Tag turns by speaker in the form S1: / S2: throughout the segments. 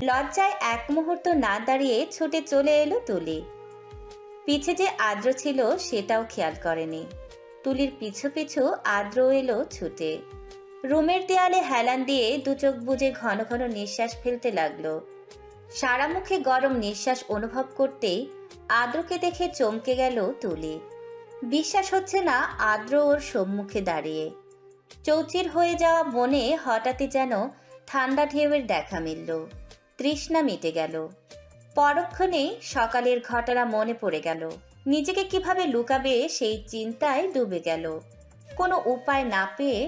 S1: লজ্জায় এক মুহূর্ত না দাঁড়িয়ে ছুটে চলে এলো তুলি। পিছে যে আদ্র ছিল সেটাও খেয়াল করেনি। তুলির পিছু পিছু আদ্র এলো ছুটে। রুমের দেয়ালে হেলান দিয়ে দু চোখ বুজে ঘন ঘন নিঃশ্বাস ফেলতে লাগলো। সারা মুখে গরম নিঃশ্বাস অনুভব করতেই আদ্রকে দেখে চমকে গেল তুলি। বিশ্বাস হচ্ছে না আদ্র ওর সম্মুখে দাঁড়িয়ে। চৌচির হয়ে যাওয়া মনে হঠাৎই যেন ঠান্ডা ঢেউয়ের দেখা মিলল। তৃষ্ণা মিটে গেল। পরক্ষণে সকালের ঘটনা মনে পড়ে গেল। নিজেকে কিভাবে লুকাবে সেই চিন্তায় ডুবে গেল। কোনো উপায় না পেয়ে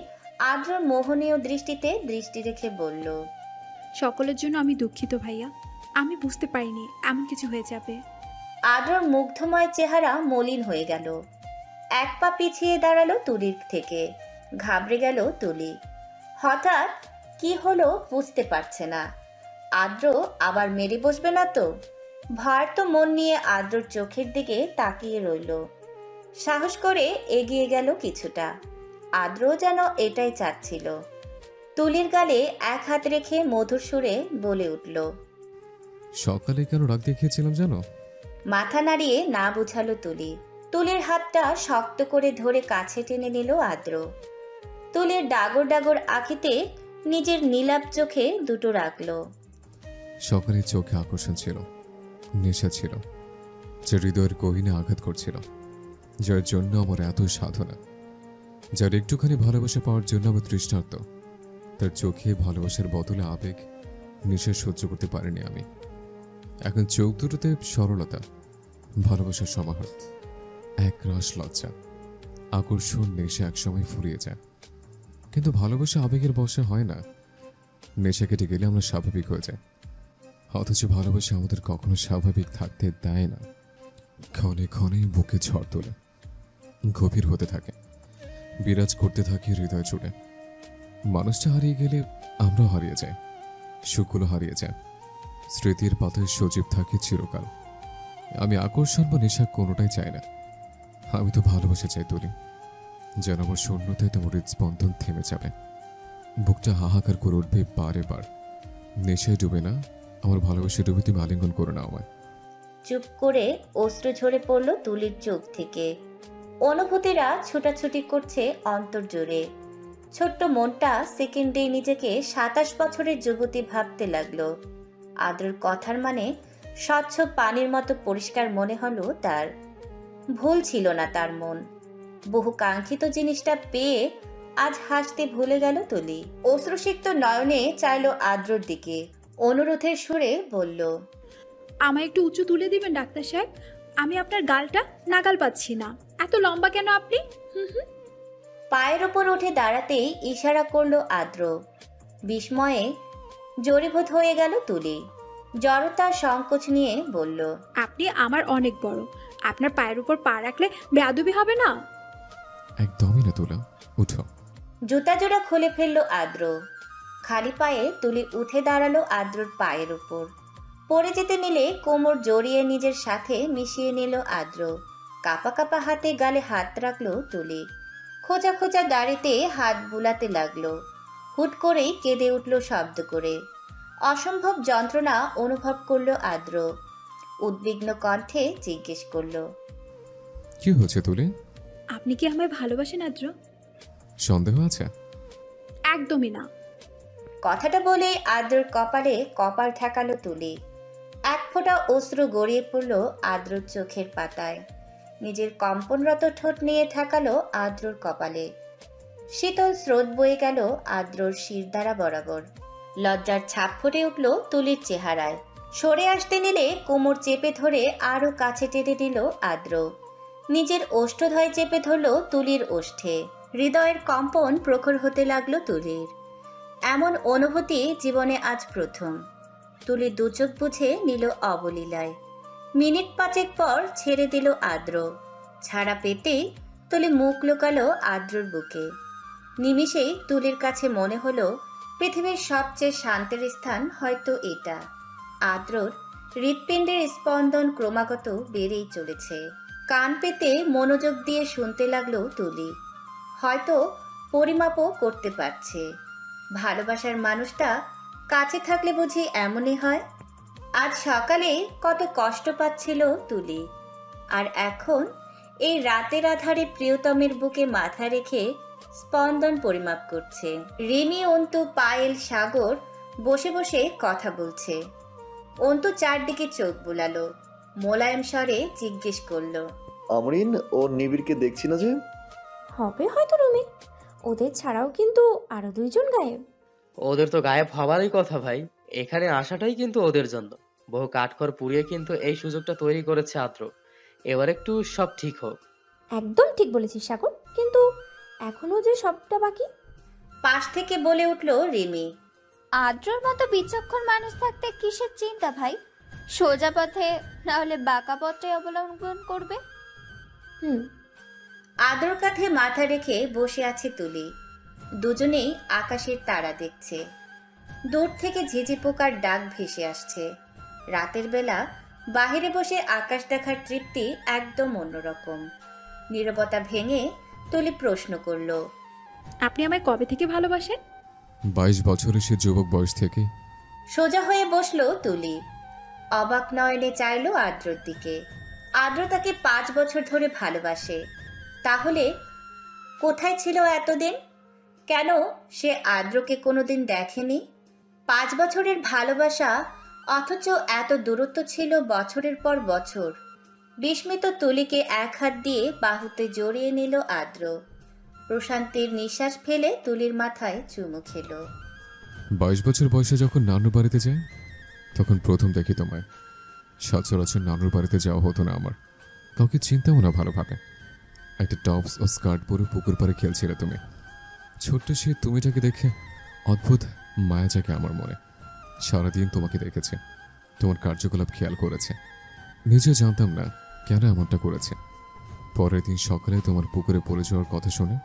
S1: আদ্রর মোহনীয় দৃষ্টিতে দৃষ্টি রেখে বলল,
S2: সকলের জন্য আমি দুঃখিত ভাইয়া, আমি বুঝতে পারিনি এমন কিছু হয়ে যাবে।
S1: আদ্রর মুগ্ধময় চেহারা মলিন হয়ে গেল। এক পা পিছিয়ে দাঁড়ালো তুলির থেকে। ঘাবড়ে গেল তুলি। হঠাৎ কি হলো বুঝতে পারছে না। আদ্র আবার মেরে বসবে না তো? ভারত মন নিয়ে আদ্রর চোখের দিকে তাকিয়ে রইল। সাহস করে এগিয়ে গেল কিছুটা। আদ্র যেন এটাই চাচ্ছিল। তুলির গালে এক হাত রেখে মধুর সুরে বলে উঠল,
S3: সকালে কেন রাগ দেখিয়েছিলাম জানো?
S1: মাথা নাড়িয়ে না বুঝালো তুলি। তুলির হাতটা শক্ত করে ধরে কাছে টেনে নিল আদ্র। তুলির ডাগর ডাগর আঁখিতে নিজের নীলাভ চোখে দুটো রাখলো।
S3: সকালে চোখে আকর্ষণ ছিল, নেশা ছিল, যে হৃদয়ের গহীনে আঘাত করছিল, যার জন্য আমার এত সাধনা, যার একটুখানি ভালোবাসা পাওয়ার জন্য আমার তৃষ্ণার্ত, তার চোখে ভালোবাসার বদলে আবেগ, নেশা সহ্য করতে পারিনি আমি। এখন চোখ দুটোতে সরলতা, ভালোবাসার সমাহার, এক রাস লজ্জা, আকর্ষণ, নেশা একসময় ফুরিয়ে যায়। কিন্তু ভালোবাসা আবেগের বশে হয় না। নেশা কেটে গেলে আমরা স্বাভাবিক হয়ে যাই, অথচ ভালোবাসা আমাদের কখনো স্বাভাবিক থাকতে দেয় না। ক্ষণে ক্ষণে বুকে ঝড় তোলে, গভীর হতে থাকে, বিরাজ করতে থাকে হৃদয় জুড়ে। মানুষটা হারিয়ে গেলে আমরাও হারিয়ে যাই, সুখগুলো হারিয়ে যায়, স্মৃতির পাতায় সজীব থাকে চিরকাল। আমি আকর্ষণ বা নেশা কোনোটাই চাই না। আমি তো ভালোবাসা চাই তুলি, যেন আমার শূন্যতায় তোমার হৃদস্পন্দন থেমে যাবে, বুকটা হাহাকার করে উঠবে বারে বার। নেশায় ডুবে না, আমার ভালোবাসা ডুবে তুমি আলিঙ্গন করে নাও আমায়।
S1: চুপ করে অশ্রু ঝরে পড়ল তুলির চোখ থেকে। অনুভূতিরা ছোটাছুটি করছে অন্তর জুড়ে। ছোট্ট মনটা সেকেন্ডে নিজেকে 27 বছরের যুবতী ভাবতে লাগলো। আদ্রর কথার মানে স্বচ্ছ পানির মতো পরিষ্কার মনে হলো তার। ভুল ছিল না তার মন। বহু কাঙ্ক্ষিত জিনিসটা পেয়ে আজ হাসতে ভুলে গেল তুলি। অশ্রুসিক্ত নয়নে চাইল আদ্রর দিকে। অনুরোধের সুরে বলল,
S2: আমায় একটু উঁচু তুলে দিবেন ডাক্তার সাহেব, আমি আপনার গালটা নাগাল পাচ্ছি না। এত লম্বা কেন আপনি?
S1: পায়ের ওপর উঠে দাঁড়াতেই ইশারা করলো আদ্র। বিস্ময়ে জড়ীভূত হয়ে গেল তুলি। জড়তা সংকোচ নিয়ে বলল,
S2: আপনি আমার অনেক বড়, আপনার পায়ের উপর পা রাখলে বেয়াদবি হবে না?
S3: একদমই না তুলা, উঠো।
S1: জুতা জোড়া খুলে ফেললো আদ্র। খালি পায়ে তুলি উঠে দাঁড়ালো আদ্রর পায়ের উপর। পড়ে যেতে নিলে কোমর জড়িয়ে নিজের সাথে মিশিয়ে নিল আদ্র। কাপা কাপা হাতে গালে হাত রাখলো তুলি। খোঁজা খোঁজা দাড়িতে হাত বুলাতে লাগলো। হুট করেই কেঁদে উঠল শব্দ করে। অসম্ভব যন্ত্রণা অনুভব করলো আদ্র। উদ্বিগ্ন কণ্ঠে জিজ্ঞেস করলো,
S3: কি হচ্ছে তুলি?
S2: আপনি কি আমায় ভালোবাসেন আদ্র?
S3: সন্দেহ আছে?
S2: একদমই না।
S1: কথাটা বলে আদ্রর কপালে কপাল ঠেকালো তুলি। এক ফোঁটা অশ্রু গড়িয়ে পড়ল আদ্রর চোখের পাতায়। নিজের কম্পনরত ঠোঁট নিয়ে ঠেকালো আদ্রর কপালে। শীতল স্রোত বয়ে গেল আদ্রর শিরদাঁড়া বরাবর। লজ্জার ছাপ ফুটে উঠল তুলির চেহারায়। সরে আসতে নিলে কোমর চেপে ধরে আরো কাছে টেনে নিল আদ্র। নিজের ওষ্ঠধয় চেপে ধরল তুলির ওষ্ঠে। হৃদয়ের কম্পন প্রখর হতে লাগলো তুলির। এমন অনুভূতি জীবনে আজ প্রথম। তুলি দু চোখ বুঝে নিল অবলীলায়। মিনিট পাঁচেক পর ছেড়ে দিল আদ্র। ছাড়া পেতেই তুলি মুখ লুকালো আদ্রর বুকে। নিমিষেই তুলির কাছে মনে হলো পৃথিবীর সবচেয়ে শান্তির স্থান হয়তো এটা। আদ্রর হৃৎপিণ্ডের স্পন্দন ক্রমাগত বেড়েই চলেছে। কান পেতে মনোযোগ দিয়ে শুনতে লাগলো তুলি। হয়তো পরিমাপও করতে পারছে। ভালোবাসার মানুষটা কাছে থাকলে বুঝি এমনই হয়। আজ সকালে কত কষ্ট পাচ্ছিল তুলি, আর এখন এই রাতের আধারে প্রিয়তমের বুকে মাথা রেখে স্পন্দন পরিমাপ করছে। রিমি, অন্তু, পায়েল, সাগর বসে বসে কথা বলছে। অন্তু চারদিকে চোখ বুলালো, মোলায়েম স্বরে জিজ্ঞেস করলো,
S4: আমরিন ও নিবিড়কে দেখছি না যে?
S5: হবে হয়তো রুমে। ওদের ছাড়াও কিন্তু আরো দুইজন গায়েব।
S6: ওদের তো গায়েব হবারই কথা ভাই। এখানে আসাটাই কিন্তু ওদের জন্য। বহু কাঠখড় পুড়িয়ে কিন্তু এই সুযোগটা তৈরি করেছে আদ্র। এবার একটু সব ঠিক হোক।
S5: একদম ঠিক বলেছিস সাগর, কিন্তু এখনো যে সবটা বাকি।
S1: পাশ থেকে বলে উঠল রিমি,
S7: আদ্রর মতো বিচক্ষণ মানুষ থাকতে কিসের চিন্তা ভাই? সোজা পথে না হলে বাঁকা পথে অবলম্বন করবে।
S5: হুম।
S1: আদ্রর কাঁধে মাথা রেখে বসে আছে তুলি। দুজনেই আকাশের তারা দেখছে। দূর থেকে ঝিঝি পোকার ডাক ভেসে আসছে। রাতের বেলা বাহিরে বসে আকাশ দেখার তৃপ্তি একদম অন্যরকম। নীরবতা ভেঙে তুলি প্রশ্ন করলো,
S2: আপনি আমায় কবে থেকে ভালোবাসেন?
S3: 22 বছরের সে যুবক বয়স থেকে।
S1: সোজা হয়ে বসলো তুলি। অবাক নয়নে চাইলো আদ্রর দিকে। আদ্র তাকে 5 বছর ধরে ভালোবাসে। তাহলে কোথায় ছিল এতদিন? কেন সে আদ্রকে কোনোদিন দেখেনি? 5 বছরের ভালোবাসা, অথচ এত দূরত্ব ছিল বছরের পর বছর। বিস্মিত তুলিকে এক হাত দিয়ে বাহুতে জড়িয়ে নিল আদ্র। প্রশান্তির নিঃশ্বাস ফেলে তুলির মাথায় চুমু খেলো।
S3: 22 বছর বয়সে যখন নানুর বাড়িতে যাই, তখন প্রথম দেখি তোমায়। সচরাচর নানুর বাড়িতে যাওয়া হতো না আমার, কাউকে চিন্তাও না ভালোভাবে। একটা টপস ও স্কার্ট পরে পুকুর পাড়ে খেলছিলে তুমি। ছোট্ট সে তুমিটাকে দেখে অদ্ভুত মায়া জাগে আমার মনে। সারাদিন তোমাকে দেখেছে, তোমার কার্যকলাপ খেয়াল করেছে। নিজেও জানতাম না কেন এমনটা করেছে। পরের দিন সকালে তোমার পুকুরে পড়ে যাওয়ার কথা শুনে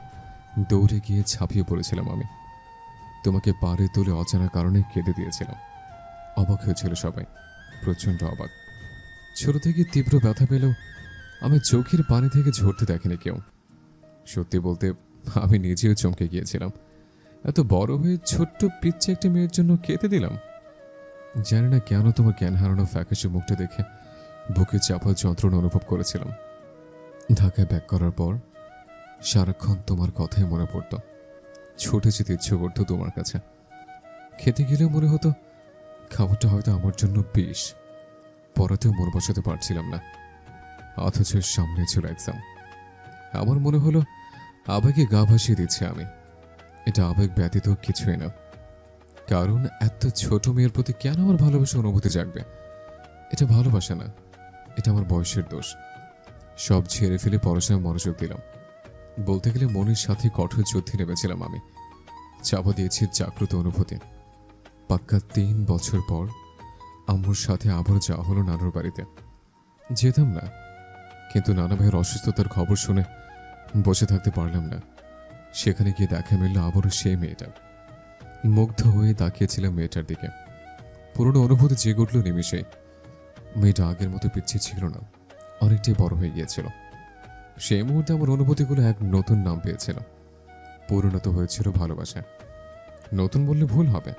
S3: দৌড়ে গিয়ে ঝাঁপিয়ে পড়েছিলাম আমি। তোমাকে পাড়ে তুলে অজানা কারণে কেঁদে দিয়েছিলাম। অবাক হয়েছিল সবাই, প্রচণ্ড অবাক। ছোট থেকে তীব্র ব্যথা পেলেও আমি চোখের পানি থেকে ঝরতে দেখেনি কেউ। সত্যি বলতে আমি নিজেও চমকে গিয়েছিলাম। এত বড় হয়ে ছোট্ট পিচ্চে একটা মেয়ের জন্য কেঁদে দিলাম। জানি না কেন তোমার জ্ঞান হারানো ফ্যাকাশে মুখটা দেখে বুকে চাপা যন্ত্রণা অনুভব করেছিলাম। ঢাকায় ব্যাক করার পর সারাক্ষণ তোমার কথাই মনে পড়ত। ছুটে যেতে ইচ্ছে করতো তোমার কাছে। খেতে গেলেও মনে হতো খাবারটা হয়তো আমার জন্য বিষ। পড়াতেও মন বসাতে পারছিলাম না, অথচ সামনে ছিল এক্সাম। আমার মনে হলো আবেগে গা ভাসিয়ে দিচ্ছে আমি। এটা আবেগ ব্যতীত কিছুই না, কারণ এত ছোট মেয়ের প্রতি কেন আমার ভালোবাসা অনুভূতি জাগবে? এটা ভালোবাসা না, এটা আমার বয়সের দোষ। সব ছেড়ে ফেলে পড়াশোনায় মনোযোগ দিলাম। বলতে গেলে মনের সাথে কঠোর যুদ্ধে নেমেছিলাম আমি। চাপা দিয়েছি জাগ্রত অনুভূতি। পাক্কা 3 বছর পর আম্মুর সাথে আবার যাওয়া হলো নানুর বাড়িতে। যেতাম না, কিন্তু নানা ভাইয়ের অসুস্থতার খবর শুনে বসে থাকতে পারলাম না। সেখানে গিয়ে দেখা মিলল আবারও সেই মেয়েটা। মুগ্ধ হয়ে তাকিয়েছিলাম মেয়েটার দিকে। পুরনো অনুভূতি জেগে উঠল নিমিষেই। মেয়েটা আগের মতো পিছিয়ে ছিল না, অনেকটাই বড় হয়ে গিয়েছিল। সেই মুহূর্তে আমার অনুভূতিগুলো এক নতুন নাম পেয়েছিল। পরিণত হয়েছিল ভালোবাসা। নতুন বললে ভুল হবে,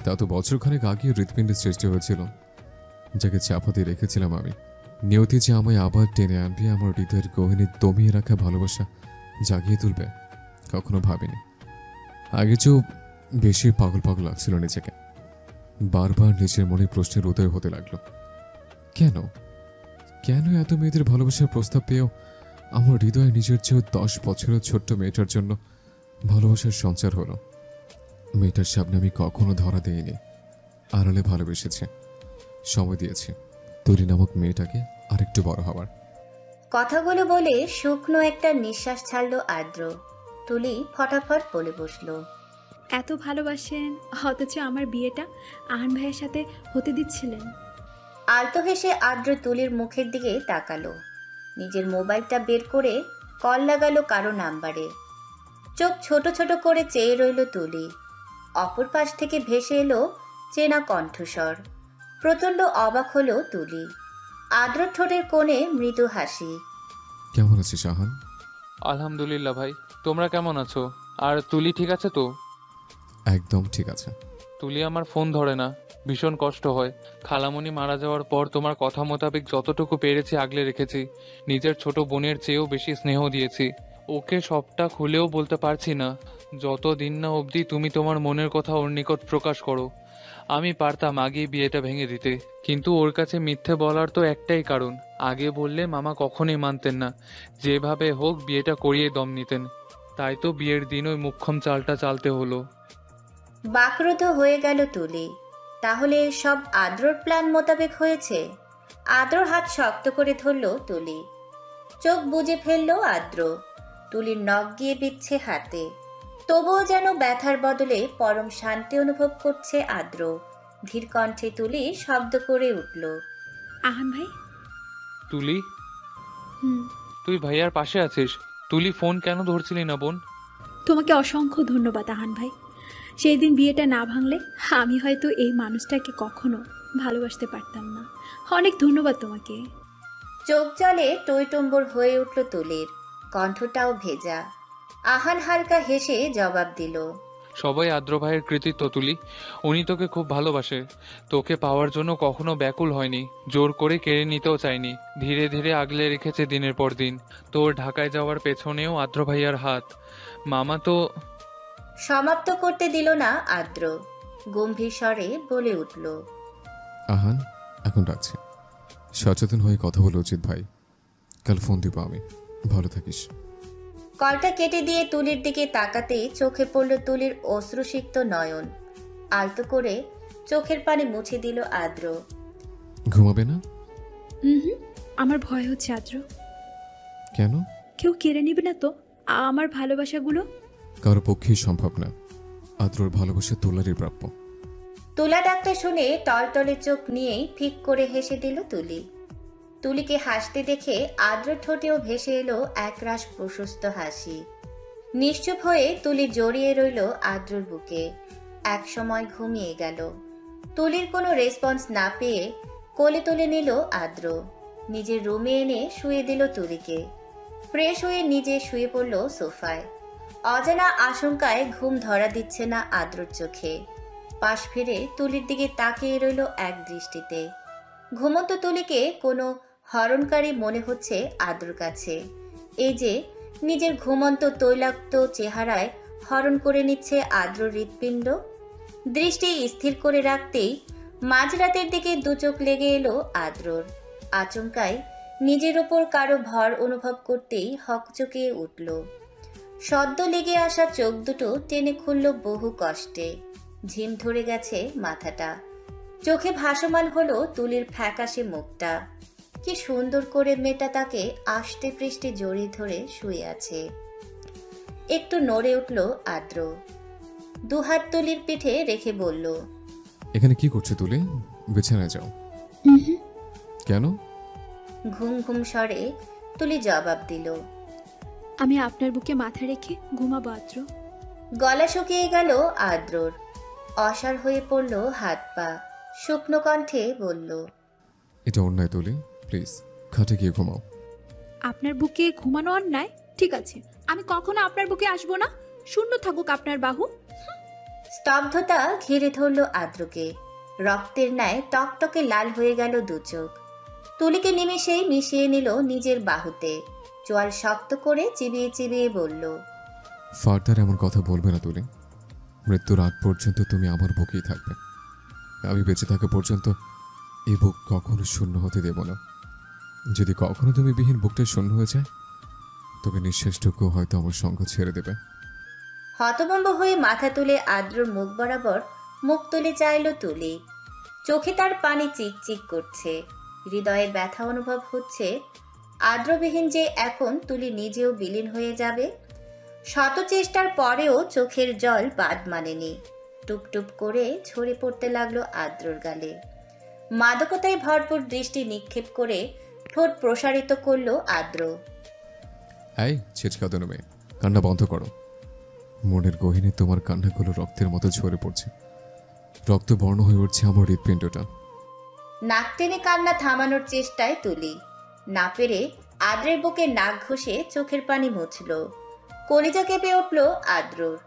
S3: তা তো বছরখানেক আগে হৃৎপিণ্ডের সৃষ্টি হয়েছিল, যাকে চাপা দিয়ে রেখেছিলাম আমি। নিয়তি যে আমায় আবার টেনে আনবে, আমার হৃদয়ের গহীনে দমিয়ে রাখা ভালোবাসা জাগিয়ে তুলবে, কখনো ভাবিনি। আগে চেয়েও বেশি পাগল পাগল লাগছিল নিজেকে। বারবার নিজের মনে প্রশ্নের উদয় হতে লাগলো, কেন কেন এত মেয়েদের ভালোবাসার প্রস্তাব পেয়েও আমার হৃদয়ে নিজের চেয়েও 10 বছরের ছোট্ট মেয়েটার জন্য ভালোবাসার সঞ্চার হলো। মেয়েটার সামনে আমি কখনো ধরা দেইনি, আড়ালে ভালোবেসেছে, সময় দিয়েছি তুলি নামক মেয়েটাকে আরেকটু বড় হওয়ার।
S1: কথাগুলো বলে শুকনো একটা নিঃশ্বাস ছাড়লো আদ্র। তুলি ফটাফট বলে বসলো,
S2: এত ভালোবাসেন, অথচ আমার বিয়েটা আহান ভাইয়ের সাথে হতে দিচ্ছিলেন।
S1: আলতো হেসে আদ্র তুলির মুখের দিকে তাকালো। নিজের মোবাইলটা বের করে কল লাগালো কারো নাম্বারে। চোখ ছোট ছোট করে চেয়ে রইল তুলি। অপর পাশ থেকে ভেসে এলো চেনা কণ্ঠস্বর। প্রচণ্ড অবাক হলো তুলি। আদ্র ঠোঁটের কোণে মৃদু হাসি।
S3: কেমন আছিস আহান?
S8: আলহামদুলিল্লাহ ভাই, তোমরা কেমন আছো? আর তুলি ঠিক আছে তো?
S3: একদম ঠিক আছে।
S8: তুলি আমার ফোন ধরে না, ভীষণ কষ্ট হয়। খালামণি মারা যাওয়ার পর তোমার কথা মোতাবেক যতটুকু পেরেছি আগলে রেখেছি। নিজের ছোট বোনের চেয়েও বেশি স্নেহ দিয়েছি। ওকে সবটা খুলেও বলতে পারছি না, যতদিন না অবধি তুমি তোমার মনের কথা ওর নিকট প্রকাশ করো। আমি পারতাম আগেই বিয়েটা ভেঙে দিতে, কিন্তু ওর কাছে মিথ্যে বলার তো একটাই কারণ, আগে বললে মামা কখনোই মানতেন না, যেভাবে হোক বিয়েটা করিয়ে দম নিতেন। তাই তো বিয়ের দিন ওই মুখ্যম চালটা চালতে হলো।
S1: বাকরুদ্ধ হয়ে গেল তুলি। তাহলে সব আদ্রর প্ল্যান মোতাবেক হয়েছে? আদ্রর হাত শক্ত করে ধরল তুলি। চোখ বুজে ফেলল আদ্র। তুলির নখ গিয়ে বিচ্ছে হাতে। তবুও যেন ব্যথার বদলে পরম শান্তি অনুভব করছে আদ্র। ধীর কণ্ঠে তুলি শব্দ করে উঠল।
S2: আহান ভাই।
S8: তুলি,
S2: হুম।
S8: তুই ভাইয়ার পাশে আছিস। তুলি, ফোন কেন ধরছিলি না বোন?
S2: তোমাকে অসংখ্য ধন্যবাদ আহান ভাই। সেই দিন বিয়েটা না ভাঙলে আমি হয়তো এই মানুষটাকে কখনো ভালোবাসতে পারতাম না। অনেক ধন্যবাদ তোমাকে।
S1: চোখ জলে টইটম্বর হয়ে উঠল তুলির। কণ্ঠটাও ভেজা। আহান হালকা হেসে জবাব দিল।
S8: সবাই আদ্র ভাইয়ের কৃতিত্ব তুলি। উনি তোকে খুব ভালোবাসে। তোকে পাওয়ার জন্য কখনো ব্যাকুল হয়নি, জোর করে কেড়ে নিতেও চায়নি। ধীরে ধীরে আগলে রেখেছে দিনের পর দিন। তোর ঢাকায় যাওয়ার পেছনেও আদ্র ভাইয়ার হাত। মামা তো।
S1: সমাপ্ত করতে দিল না আদ্র। গম্ভীর স্বরে বলে উঠল।
S3: আহান, এখন রাখছি। সচেতন হয়ে কথা বলা উচিত ভাই। কাল ফোন দিব আমি। ভালো থাকিস।
S1: কলটা কেটে দিয়ে তুলির দিকে তাকাতেই চোখে পড়ল তুলির অশ্রুসিক্ত নয়ন। আলতো করে চোখের পানি মুছে দিল আদ্র।
S3: ঘুমাবে না?
S2: হুম, আমার ভয় হচ্ছে আদ্র।
S3: কেন?
S2: কেউ কেড়ে নেবে না তো আমার ভালোবাসাগুলো?
S3: কারো পক্ষেই সম্ভব না। আদ্রর ভালোবাসা তোলারই প্রাপ্য।
S1: তুলা ডাকটা শুনে টলটলে চোখ নিয়েই ফিক করে হেসে দিল তুলি। তুলিকে হাসতে দেখে আদ্র ঠোঁটেও ভেসে এলো একরাশ প্রশস্ত হাসি। নিশ্চুপ হয়ে তুলি জড়িয়ে রইল আদ্রর বুকে। এক সময় ঘুমিয়ে গেল। তুলির কোনো রেসপন্স না পেয়ে কোলে তুলে নিল আদ্র। নিজের রুমে এনে শুয়ে দিল তুলিকে। ফ্রেশ হয়ে নিজে শুয়ে পড়ল সোফায়। অজানা আশঙ্কায় ঘুম ধরা দিচ্ছে না আদ্রর চোখে। পাশ ফিরে তুলির দিকে তাকিয়ে রইল এক দৃষ্টিতে। ঘুমন্ত তুলিকে কোনো হরণকারী মনে হচ্ছে আদ্রর কাছে। এই যে নিজের ঘুমন্ত তৈলাক্ত চেহারায় হরণ করে নিচ্ছে আদ্রর হৃৎপিণ্ড। দৃষ্টি স্থির করে রাখতেই মাঝরাতের দিকে দু চোখ লেগে এলো আদ্রর। আচমকায় নিজের ওপর কারো ভর অনুভব করতেই হকচকিয়ে উঠল। সদ্য লেগে আসা চোখ দুটো টেনে খুলল বহু কষ্টে। ঝিম ধরে গেছে মাথাটা। চোখে ভাসমান হলো তুলির ফ্যাকাশে মুখটা। কি সুন্দর করে মেয়েটা তাকে আষ্টে পৃষ্ঠে জড়িয়ে ধরে শুয়ে আছে। একটু নড়ে উঠল আদ্র। দুহাত তুলির পিঠে রেখে বলল।
S3: এখানে কি করছে তুলি? বিছানায় যাও। কেন?
S1: ঘুম ঘুম স্বরে তুলি জবাব দিল।
S2: আমি আপনার বুকে মাথা রেখে ঘুমাবো আদ্র।
S1: গলা শুকিয়ে গেল আদ্রর। অসাড় হয়ে পড়ল হাত পা। শুকনো কণ্ঠে বলল।
S3: এটা অন্যায় তুলি, প্লিজ খাটে গিয়ে ঘুমাও।
S2: আপনার বুকে ঘুমানো অন্যায়? ঠিক আছে, আমি কখনো আপনার বুকে আসবো না। শূন্য থাকুক আপনার বাহু।
S1: স্তব্ধতা ঘিরে ধরল আদ্রকে। রক্তের ন্যায় টকটকে লাল হয়ে গেল দু চোখ। তুলিকে নিমেষেই মিশিয়ে নিল নিজের বাহুতে। চোয়াল শক্ত করে চিবিয়ে চিবিয়ে বলল।
S3: ফার্দার এমন কথা বলবে না তুলি। মৃত্যুর আগ পর্যন্ত তুমি আমার বুকেই থাকবে। আমি বেঁচে থাকা পর্যন্ত এই বুক কখনো শূন্য হতে দেব না। যদি কখনো তুমি বিহীন বুকটা শূন্য হয়ে যায়, তবে নিঃশ্বাসটুকু হয়তো আমার সঙ্গ ছেড়ে দেবে।
S1: হতভম্ব হয়ে মাথা তুলে আদ্রর মুখ বরাবর মুখ তুলে চাইল তুলি। চোখে তার পানি চিকচিক করছে। হৃদয়ে ব্যথা অনুভব হচ্ছে। আদ্রবিহীন যে এখন তুলি নিজেও বিলীন হয়ে যাবে। শত চেষ্টার পরেও চোখের জল বাদ মানেনি। টুপটুপ করে ঝরে পড়তে লাগলো আদ্রর গালে। মাদকতায় ভরপুর দৃষ্টি নিক্ষেপ করে ঠোঁট প্রসারিত করলো আদ্র।
S3: এই ছেচকাদনো মেয়ে, কান্না বন্ধ করো। মনের গহীনে তোমার কান্নাগুলো রক্তের মতো ঝরে পড়ছে। রক্ত বর্ণ হয়ে উঠছে আমার হৃৎপিণ্ডটা।
S1: নাক টেনে কান্না থামানোর চেষ্টায় তুলি। না পেরে আদ্রের বুকে নাক ঘষে চোখের পানি মুছল। কলিজা কেঁপে উঠল আদ্রর।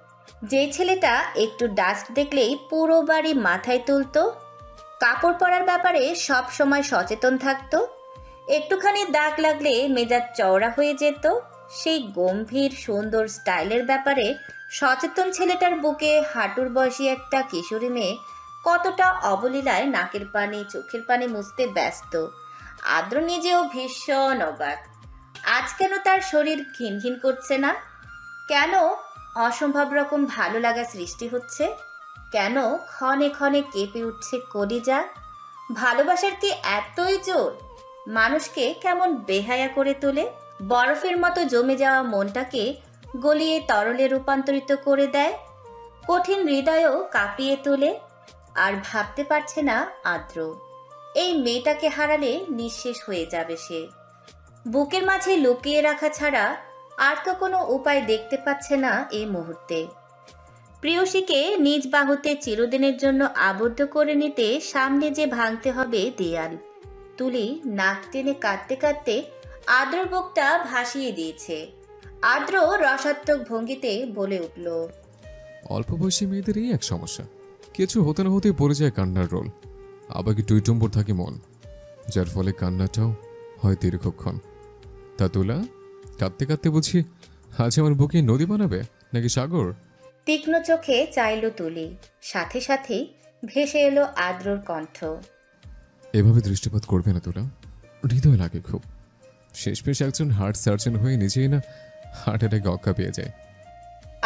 S1: যে ছেলেটা একটু ডাস্ট দেখলেই পুরো বাড়ি মাথায় তুলতো, কাপড় পরার ব্যাপারে সব সময় সচেতন থাকতো, একটুখানি দাগ লাগলে মেজাজ চওড়া হয়ে যেত, সেই গম্ভীর সুন্দর স্টাইলের ব্যাপারে সচেতন ছেলেটার বুকে হাঁটুর বয়সী একটা কিশোরী মেয়ে কতটা অবলীলায় নাকের পানি চোখের পানি মুছতে ব্যস্ত। আদ্র নিজেও ভীষণ অবাক। আজ কেন তার শরীর ঘিনঘিন করছে না? কেন অসম্ভব রকম ভালো লাগা সৃষ্টি হচ্ছে? কেন ক্ষণে ক্ষণে কেঁপে উঠছে কলিজা? ভালোবাসার কি এতই জোর? মানুষকে কেমন বেহায়া করে তোলে, বরফের মতো জমে যাওয়া মনটাকে গলিয়ে তরলে রূপান্তরিত করে দেয়, কঠিন হৃদয়ও কাঁপিয়ে তোলে। আর ভাবতে পারছে না আদ্র, এই মেয়েটাকে হারালে নিঃশেষ হয়ে যাবে সে। বুকের মাঝে লুকিয়ে রাখা ছাড়া আর তো কোনো উপায় দেখতে পাচ্ছে না এই মুহূর্তে। প্রিয়সীকে নিজ বাহুতে চিরদিনের জন্য আবদ্ধ করে নিতে সামনে যে ভাঙতে হবে দেয়াল। তুলি নাক টেনে কাঁদতে কাঁদতে আদ্রর বুকটা ভাসিয়ে দিয়েছে। আদ্র রসাত্মক ভঙ্গিতে বলে উঠল,
S3: অল্প বয়সী মেয়েদের এই এক সমস্যা, কিছু হতে না হতে পড়ে যায় কান্নার রোল। আবার কি টুইটুম্বর থাকে মন, যার ফলে কান্নাটাও হয় দীর্ঘক্ষণ। তা তুলা, কাঁদতে কাঁদতে বুঝি আজ আমার বুকে নদী বানাবে নাকি সাগর?
S1: তীক্ষ্ণ চোখে চাইল তুলি, সাথে সাথেই ভেসে এলো আদ্রর কণ্ঠ,
S3: এভাবে দৃষ্টিপাত করবে না তুলা, হৃদয় লাগে খুব। শেষমেশ একজন হার্ট সার্জন হয়ে নিজেই না হার্ট অ্যাটাকে অক্কা পেয়ে যায়।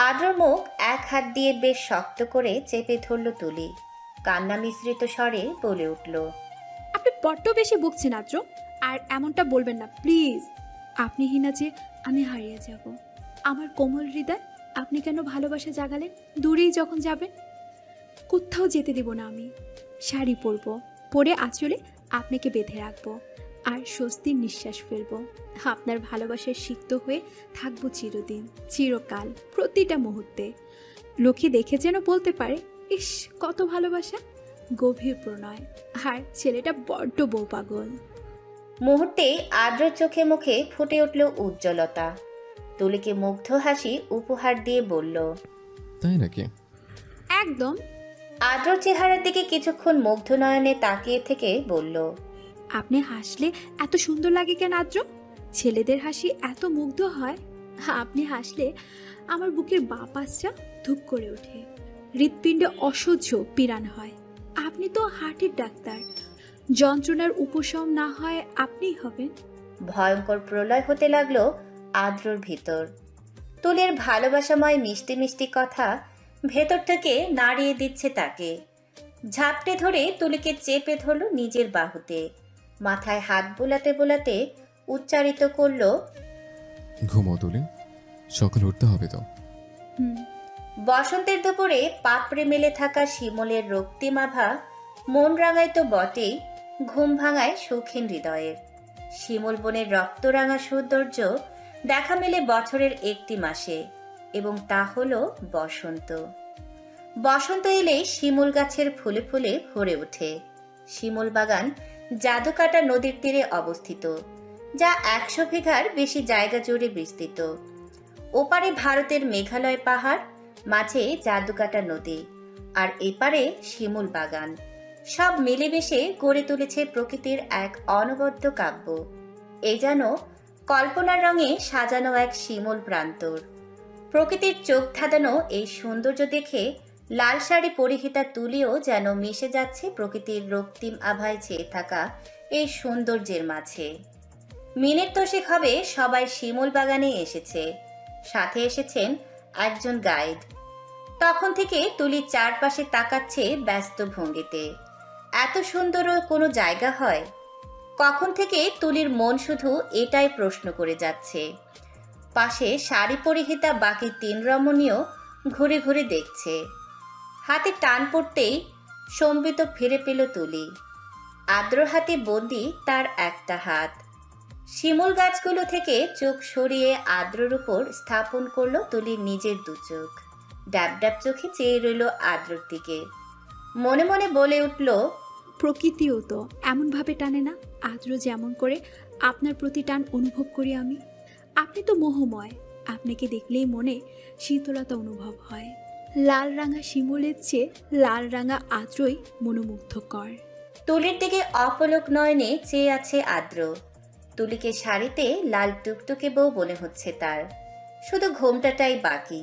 S1: আদ্রর মুখ এক হাত দিয়ে বেশ শক্ত করে চেপে ধরল তুলি, কান্না মিশ্রিত স্বরে বলে উঠল,
S2: আপনি বড্ড বেশি বকছেন আদ্র, আর এমনটা বলবেন না প্লিজ। আপনি হিনা যে আমি হারিয়ে যাব। আমার কোমল হৃদয় আপনি কেন ভালোবাসা জাগালেন? দূরেই যখন যাবেন কোথাও যেতে দেব না আমি। শাড়ি পরবো, পরে আঁচলে আপনাকে বেঁধে রাখবো, আর স্বস্তির নিঃশ্বাস ফেলবো। আপনার ভালোবাসায় সিক্ত হয়ে থাকবো চিরদিন, চিরকাল, প্রতিটা মুহূর্তে। লোকে দেখে যেন বলতে পারে, ইস কত ভালোবাসা, গভীর প্রণয়। আর ছেলেটা বড্ড বউ পাগল।
S1: মুহূর্তে আদ্রর চোখে মুখে ফুটে উঠল উজ্জ্বলতা। তুলিকে মুগ্ধ হাসি উপহার দিয়ে বলল,
S3: তাই নাকি?
S2: একদম।
S1: আদ্রর চেহারার দিকে কিছুক্ষণ মুগ্ধ নয়নে তাকিয়ে থেকে বলল,
S2: আপনি হাসলে এত সুন্দর লাগে কেন আদ্র? ছেলেদের হাসি এত মুগ্ধ হয়, আপনি হাসলে আমার বুকের বাঁ পাশটা ধুপ করে ওঠে, হৃৎপিণ্ডে অসহ্য পীড়ান হয়। আপনি তো হার্টের ডাক্তার, যন্ত্রণার উপশম না হয় আপনিই হবেন।
S1: ভয়ঙ্কর প্রলয় হতে লাগলো আদ্রর ভিতর। তুলির ভালোবাসাময় মিষ্টি মিষ্টি কথা ভেতর থেকে নাড়িয়ে দিচ্ছে তাকে। ঝাপটে ধরে তুলিকে চেপে ধরল নিজের বাহুতে, মাথায় হাত বোলাতে বোলাতে উচ্চারিত করল,
S3: ঘুমো তুলি, সকাল উঠতে হবে তো।
S1: বসন্তের দুপুরে পাপড়ে মেলে থাকা শিমলের রক্তিমাভা মন রাঙায় তো বটেই, ঘুম ভাঙায় শৌখিন হৃদয়ের। শিমল বনের রক্তরাঙা সৌন্দর্য দেখা মেলে বছরের একটি মাসে, এবং তা হলো বসন্ত। বসন্ত এলেই শিমুল গাছের ফুলে ফুলে ভরে ওঠে। শিমুল বাগান জাদুকাটা নদীর তীরে অবস্থিত, যা 100 বিঘার বেশি জায়গা জুড়ে বিস্তৃত। ওপারে ভারতের মেঘালয় পাহাড়, মাঝে জাদুকাটা নদী, আর এপারে শিমুল বাগান। সব মিলেমিশে গড়ে তুলেছে প্রকৃতির এক অনবদ্য কাব্য। এ যেন কল্পনার রঙে সাজানো এক শিমুল প্রান্তর। প্রকৃতির চোখ ধাঁধানো এই সৌন্দর্য দেখে লাল শাড়ি পরিহিতা তুলিও যেন মিশে যাচ্ছে প্রকৃতির রক্তিম আভায় ছেয়ে থাকা এই সৌন্দর্যের মাঝে। মিনিট দশেক হবে সবাই শিমুল বাগানে এসেছে, সাথে এসেছেন একজন গাইড। তখন থেকে তুলি চারপাশে তাকাচ্ছে ব্যস্ত ভঙ্গিতে। এত সুন্দরও কোনো জায়গা হয়? কখন থেকে তুলির মন শুধু এটাই প্রশ্ন করে যাচ্ছে। পাশে শাড়ি পরিহিতা বাকি 3 রমণীও ঘুরে ঘুরে দেখছে। হাতে টান পড়তেই সম্বিত ফিরে পেল তুলি। আদ্র হাতে বন্দি তার একটা হাত। শিমুল গাছগুলো থেকে চোখ সরিয়ে আদ্রর উপর স্থাপন করলো তুলির নিজের 2 চোখ। ড্যাব ড্যাব চোখে চেয়ে রইল আদ্রর দিকে। মনে মনে বলে উঠল,
S2: প্রকৃতিও তো এমনভাবে টানে না আদ্র যেমন করে আপনার প্রতি টান অনুভব করি আমি। আপনি তো মোহময়, আপনাকে দেখলেই মনে শীতলতা অনুভব হয়। লাল রাঙা শিমুলের চেয়ে লাল রাঙা আদ্রই মনোমুগ্ধকর।
S1: তুলির দিকে অপলক নয়নে চেয়ে আছে আদ্র। তুলিকে শাড়িতে লাল টুকটুকে বউ মনে হচ্ছে তার, শুধু ঘোমটাটাই বাকি।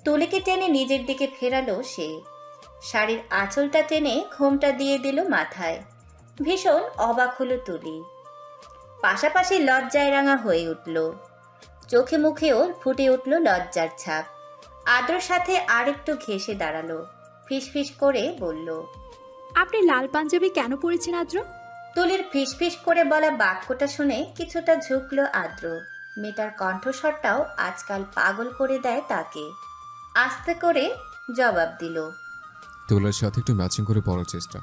S1: তুলিকে টেনে নিজের দিকে ফেরালো সে, শাড়ির আঁচলটা টেনে ঘোমটা দিয়ে দিল মাথায়। ভীষণ অবাক হলো তুলি, পাশাপাশি লজ্জায় রাঙা হয়ে উঠল, চোখে মুখেও ফুটে উঠল লজ্জার ছাপ। আদ্রর সাথে আরেকটু ঘেঁষে দাঁড়ালো, ফিসফিস করে বলল,
S2: আপনি লাল পাঞ্জাবি কেন পরেছেন আদ্র?
S1: তুলির ফিসফিস করে বলা বাক্যটা শুনে কিছুটা ঝুঁকলো আদ্র। মেয়েটার কণ্ঠস্বরটাও আজকাল পাগল করে দেয় তাকে। আস্তে করে জবাব দিল,
S3: তোলার সাথে একটু ম্যাচিং করে পরার চেষ্টা।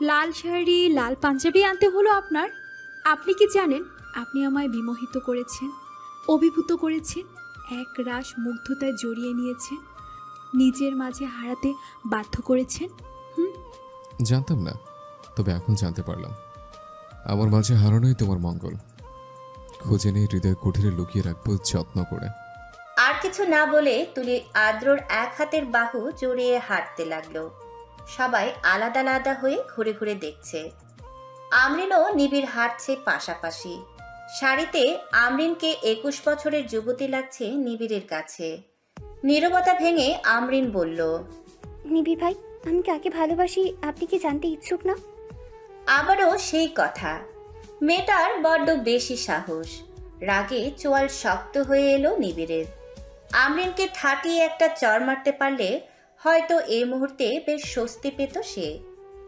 S2: লাল শাড়ি লাল পাঞ্জাবি আনতে হলো আপনার? আপনি কি জানেন আপনি আমায় বিমোহিত করেছেন, অভিভূত করেছেন, এক রাস মুগ্ধতায় জড়িয়ে নিয়েছেন, নিজের মাঝে হারাতে বাধ্য করেছেন।
S3: জানতাম না, তবে এখন জানতে পারলাম। আমার মাঝে হারানোই তোমার মঙ্গল। খুঁজে নিয়ে হৃদয় কুঠিরে লুকিয়ে রাখবো যত্ন করে।
S1: আর কিছু না বলে তুলি আদ্রর এক হাতের বাহু জড়িয়ে হাঁটতে লাগলো। সবাই আলাদা আলাদা হয়ে ঘুরে ঘুরে দেখছে। আমরিনও নিবিড় হাঁটছে পাশাপাশি। শাড়িতে আমরিনকে 21 বছরের যুবতী লাগছে নিবিড়ের কাছে। নীরবতা ভেঙে আমরিন বলল,
S9: নিবিড় ভাই, আমি কাকে ভালোবাসি আপনি কি জানতে ইচ্ছুক না?
S1: আবারও সেই কথা। মেয়েটার বড্ড বেশি সাহস। রাগে চোয়াল শক্ত হয়ে এলো নিবিড়ের। আমরিনকে ঠাটিয়ে একটা চর মারতে পারলে হয়তো এই মুহূর্তে বেশ স্বস্তি পেত সে।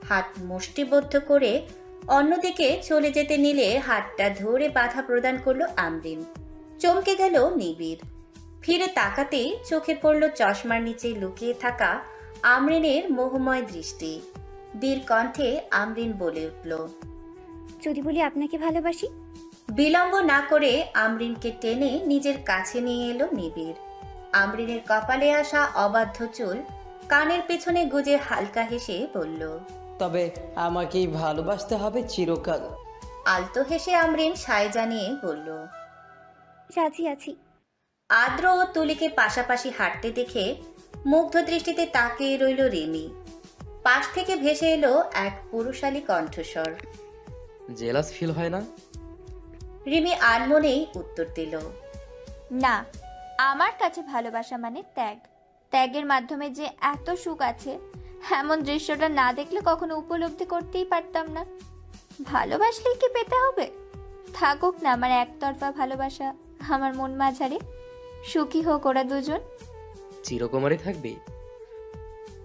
S1: হাত মুষ্টিবদ্ধ করে অন্যদিকে চলে যেতে নিলে হাতটা ধরে বাধা প্রদান করলো আমরিন। চমকে গেল নিবিড়। ফিরে তাকাতেই চোখে পড়ল চশমার নিচে লুকিয়ে থাকা আমরিনের মোহময় দৃষ্টি। দীর কণ্ঠে আমরিন বলে উঠল,
S9: যদি বলি আপনাকে ভালোবাসি?
S1: বিলম্ব না করে আমরিনকে টেনে নিজের কাছে নিয়ে এলো নিবিড়। আমরিনের কপালে আসা অবাধ্য চুল কানের পেছনে গুজে হালকা হেসে বলল,
S10: তবে আমাকেই ভালোবাসতে হবে চিরকাল।
S1: আলতো হেসে আমরিন সায় জানিয়ে বলল,
S9: রাজি আছি।
S1: আদ্র ও তুলিকে পাশাপাশি হাঁটতে দেখে মুগ্ধ দৃষ্টিতে তাকিয়ে রইল রিমি। পাশ থেকে ভেসে এলো এক পুরুষালী কণ্ঠস্বর,
S6: জেলাস ফিল হয় না?
S1: রিমি আনমনেই উত্তর দিল,
S7: না, আমার কাছে ভালোবাসা মানে ত্যাগ। ত্যাগের মাধ্যমে যে এত সুখ আছে, এমন দৃশ্যটা না দেখলে কখনো উপলব্ধি করতেই পারতাম না। ভালোবাসলেই কি পেতে হবে? থাকুক না আমার একতরফা ভালোবাসা আমার মন মাঝারে, সুখী হোক ওরা দুজন।
S6: চিরকুমারী থাকবি?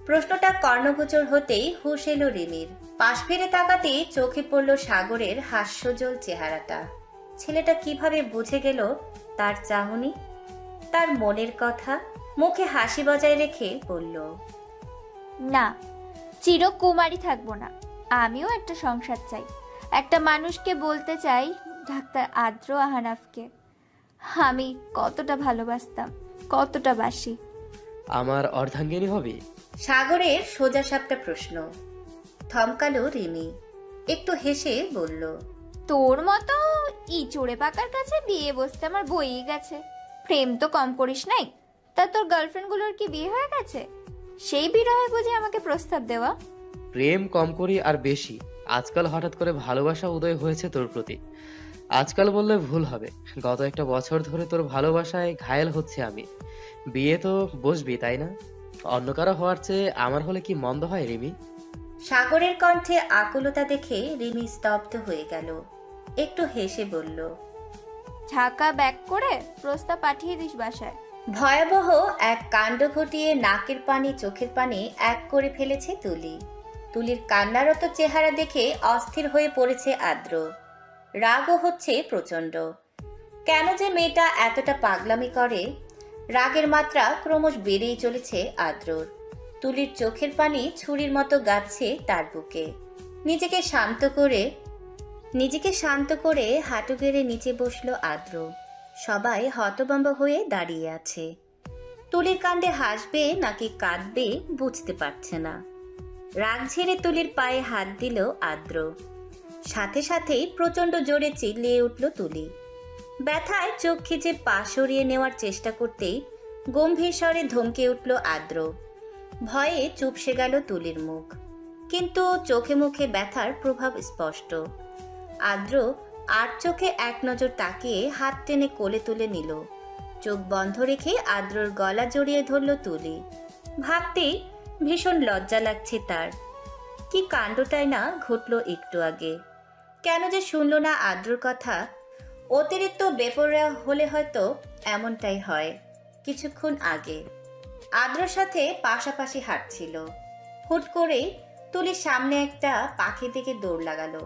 S1: প্রশ্নটা কর্ণগোচর হতেই হুঁশ এলো রিমির। পাশ ফিরে তাকাতেই চোখে পড়ল সাগরের হাস্যজ্জ্বল চেহারাটা। ছেলেটা কিভাবে বুঝে গেল তার চাহনি, তার মনের কথা। মুখে হাসি বজায় রেখে বলল,
S7: না, চিরকুমারী থাকবো না। আমিও একটা সংসার চাই। একটা মানুষকে বলতে চাই, ডাক্তার আদ্র আহনাফকে আমি কতটা ভালোবাসতাম, কতটা বাসি।
S6: আমার অর্ধাঙ্গিনী হবি?
S1: সাগরের সোজা সাপটা প্রশ্ন। থমকালো রিমি, একটু হেসে বলল,
S7: তোর মতো ইচড়ে পাকার কাছে বিয়ে বসতে আমার বইই গেছে। প্রেম তো কম করিস নাই। তা তোর গার্লফ্রেন্ডগুলোর কি বিয়ে হয়ে গেছে? সেই বিরহে বুঝে আমাকে প্রস্তাব দেওয়া?
S6: প্রেম কম করি আর বেশি। আজকাল হঠাৎ করে ভালোবাসা উদয় হয়েছে তোর প্রতি। আজকাল বললে ভুল হবে, গত একটা বছর ধরে তোর ভালোবাসায় ঘায়েল হচ্ছে আমি। বিয়ে তো বসবি তাই না? অন্য কারো হওয়ার চেয়ে আমার হলে কি মন্দ হয় রিমি?
S1: সাগরের কণ্ঠে আকুলতা দেখে রিমি স্তব্ধ হয়ে গেল। একটু হেসে বলল,
S7: ঢাকা ব্যাক করে প্রস্তাব পাঠিয়ে দিস বাসায়।
S1: ভয়াবহ এক কাণ্ড ঘটিয়ে নাকের পানি চোখের পানি এক করে ফেলেছে তুলি। তুলির কান্নারত চেহারা দেখে অস্থির হয়ে পড়েছে আদ্র। রাগও হচ্ছে প্রচণ্ড। কেন যে মেয়েটা এতটা পাগলামি করে? রাগের মাত্রা ক্রমশ বেড়েই চলেছে আদ্রর। তুলির চোখের পানি ছুরির মতো গাচ্ছে তার বুকে। নিজেকে শান্ত করে হাঁটু গেড়ে নিচে বসলো আদ্র। সবাই হতভম্ব হয়ে দাঁড়িয়ে আছে। তুলির কাণ্ডে হাসবে নাকি কাঁদবে বুঝতে পারছে না। রাগ ঝেড়ে তুলির পায়ে হাত দিল আদ্র। সাথে সাথেই প্রচণ্ড জোরে চিল্লিয়ে উঠল তুলি। ব্যথায় চোখ খিচে পা সরিয়ে নেওয়ার চেষ্টা করতেই গম্ভীর স্বরে ধমকে উঠল আদ্র। ভয়ে চুপসে গেল তুলির মুখ, কিন্তু চোখে মুখে ব্যথার প্রভাব স্পষ্ট। আদ্র আর চোখে এক নজর তাকিয়ে হাত টেনে কোলে তুলে নিল। চোখ বন্ধ রেখে আদ্রর গলা জড়িয়ে ধরল তুলি। ভাবতেই ভীষণ লজ্জা লাগছে তার। কি কাণ্ডটাই না ঘটল একটু আগে। কেন যে শুনল না আদ্রর কথা। অতিরিক্ত বেপরোয়া হলে হয়তো এমনটাই হয়। কিছুক্ষণ আগে আদ্রর সাথে পাশাপাশি হাঁটছিল। হুট করে তুলির সামনে একটা পাখি থেকে দৌড় লাগালো।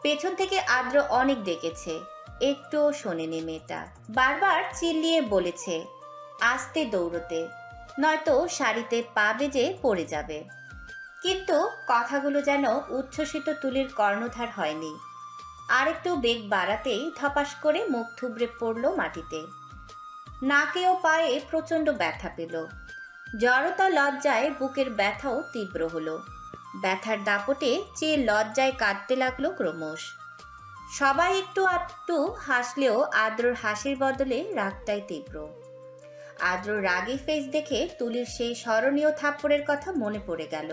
S1: পেছন থেকে আদ্র অনেক ডেকেছে, একটুও শোনেনি মেয়েটা। বারবার চিল্লিয়ে বলেছে আস্তে দৌড়তে, নয়তো শাড়িতে পা বেজে পড়ে যাবে। কিন্তু কথাগুলো যেন উচ্ছ্বসিত তুলির কর্ণধার হয়নি। আরেকটু বেগ বাড়াতেই ধপাস করে মুখ থুবড়ে পড়ল মাটিতে। নাকে ও পায়ে প্রচণ্ড ব্যথা পেল। জড়তা লজ্জায় বুকের ব্যথাও তীব্র হলো। ব্যথার দাপটে চেয়ে লজ্জায় কাঁদতে লাগলো ক্রমশ। সবাই একটু আধটু হাসলেও আদ্রর হাসির বদলে রাগটাই তীব্র। আদ্রর রাগী ফেস দেখে তুলির সেই স্মরণীয় থাপ্পড়ের কথা মনে পড়ে গেল।